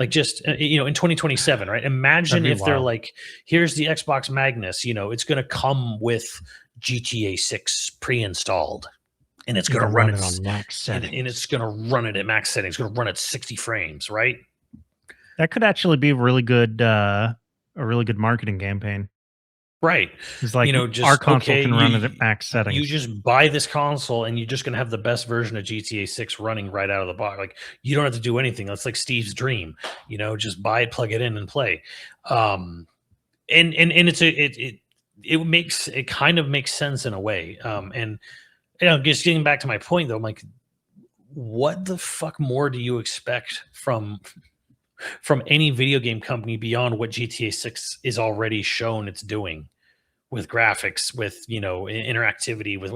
Like, just in 2027, right? Imagine if they're like, here's the Xbox Magnus, it's going to come with GTA 6 pre-installed, and it's going to run it on max settings, and it's going to run it at max settings. It's going to run at 60 frames, right? That could actually be a really good marketing campaign. Right. It's like, just our console can run it at max settings. You just buy this console and you're just going to have the best version of GTA 6 running right out of the box. Like, you don't have to do anything. That's like Steve's dream, just buy it, plug it in, and play. And it kind of makes sense in a way. And just getting back to my point though, I'm like, what the fuck more do you expect from any video game company beyond what GTA 6 is already shown it's doing with graphics, with interactivity? With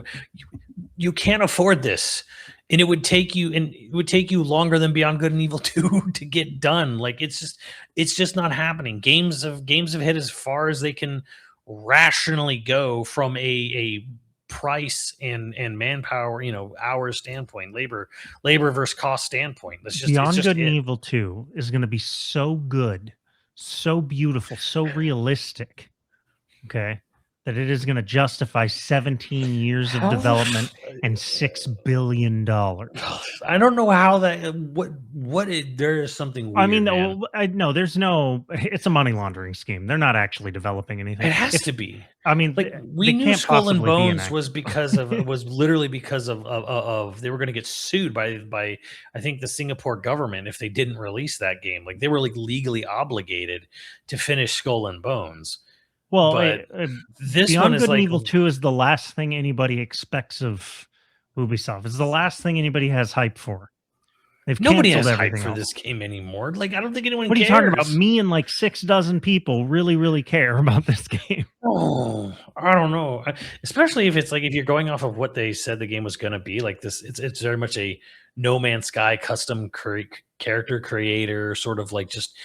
you can't afford this, and it would take you longer than Beyond Good and Evil 2 to get done. Like, it's just not happening. Games have hit as far as they can rationally go from a price and manpower, hours standpoint, labor versus cost standpoint. That's just Beyond Good and Evil 2 is going to be so good, so beautiful, so realistic, okay, that it is going to justify 17 years of development and $6 billion. I don't know how that. There is something weird. I mean, no, there's no. It's a money laundering scheme. They're not actually developing anything. It has to be. I mean, like, we knew Skull and Bones was because of was literally because of they were going to get sued by I think the Singapore government if they didn't release that game. Like, they were like legally obligated to finish Skull and Bones. Well, this Beyond one is Good like, and Evil 2 is the last thing anybody expects of Ubisoft. It's the last thing anybody has hype for. Nobody has hype for this game anymore. Like, I don't think anyone cares. What are you talking about? Me and like 6 dozen people really care about this game. Oh, I don't know. Especially if it's like, if you're going off of what they said the game was going to be, like this, it's very much a No Man's Sky custom character creator, sort of like just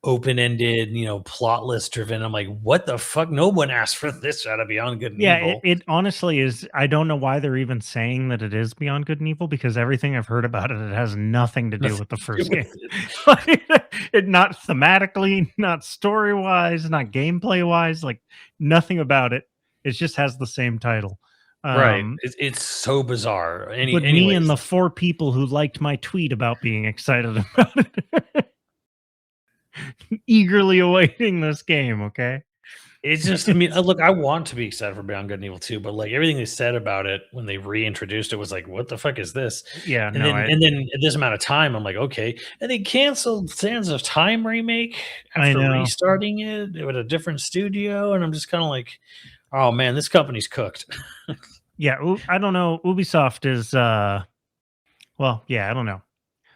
open-ended, plotless driven. I'm like, what the fuck? No one asked for this out of Beyond Good and Evil. It honestly is. I don't know why they're even saying that it is Beyond Good and Evil, because everything I've heard about it has nothing to do with the first game. It not thematically, not story-wise, not gameplay-wise, like nothing about it. It just has the same title. Right. It's so bizarre. But me and the 4 people who liked my tweet about being excited about it eagerly awaiting this game, okay? It's just, I mean, look, I want to be excited for Beyond Good and Evil 2, but like everything they said about it when they reintroduced it was like, what the fuck is this? Yeah, and then at this amount of time, I'm like, okay. And they canceled Sands of Time remake after restarting it with a different studio, and I'm just kind of like, Oh man, this company's cooked. Yeah, I don't know. Ubisoft is well, yeah, I don't know.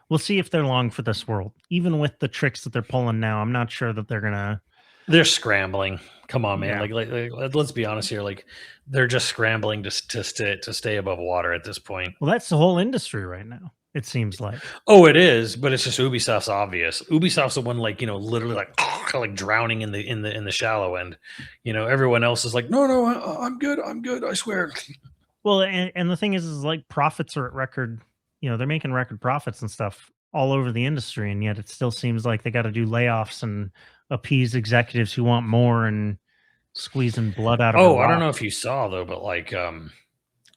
We'll see if they're long for this world. Even with the tricks that they're pulling now, I'm not sure that they're gonna. They're scrambling. Come on, man. Yeah. Let's be honest here. Like, they're just scrambling to stay above water at this point. Well, that's the whole industry right now. It seems like. Oh, it is, but it's just Ubisoft's obvious. Ubisoft's the one, like, literally like like drowning in the shallow end. Everyone else is like, no, I'm good. I'm good. I swear. Well, and the thing is like profits are at record. They're making record profits and stuff all over the industry, and yet it still seems like they got to do layoffs and appease executives who want more and squeezing blood out of. Oh, I don't know if you saw though, but like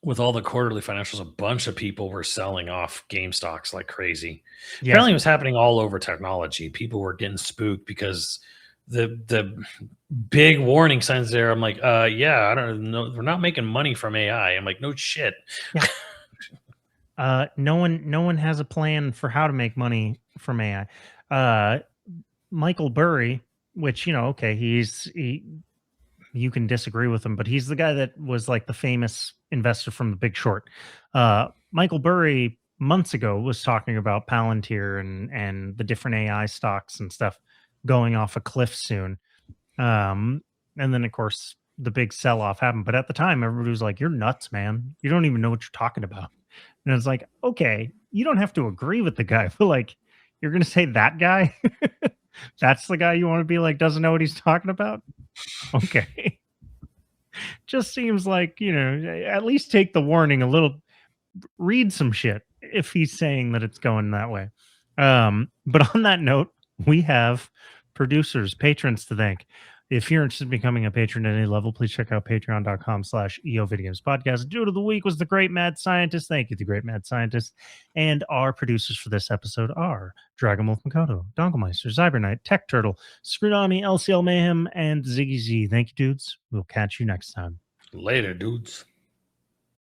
with all the quarterly financials, a bunch of people were selling off game stocks like crazy. Yeah. Apparently, it was happening all over technology. People were getting spooked because the big warning signs there. I'm like, yeah, I don't know. We're not making money from AI. I'm like, no shit. Yeah. No one has a plan for how to make money from AI. Michael Burry, which you can disagree with him, but he's the guy that was like the famous investor from The Big Short. Michael Burry months ago was talking about Palantir and the different AI stocks and stuff going off a cliff soon. And then of course the big sell-off happened. But at the time, everybody was like, "You're nuts, man. You don't even know what you're talking about." And it's like, okay, you don't have to agree with the guy, but like, you're gonna say that guy? That's the guy you want to be like, doesn't know what he's talking about? Okay. Just seems like, at least take the warning a little, read some shit if he's saying that it's going that way. But on that note, we have producers, patrons to thank. If you're interested in becoming a patron at any level, please check out patreon.com/YoVideogames podcast. Dude of the week was the Great Mad Scientist. Thank you, the Great Mad Scientist. And our producers for this episode are Dragon Wolf Makoto, Dongelmeister, Zybernite, Tech Turtle, Screwdami, LCL Mayhem, and Ziggy Z. Thank you, dudes. We'll catch you next time. Later, dudes.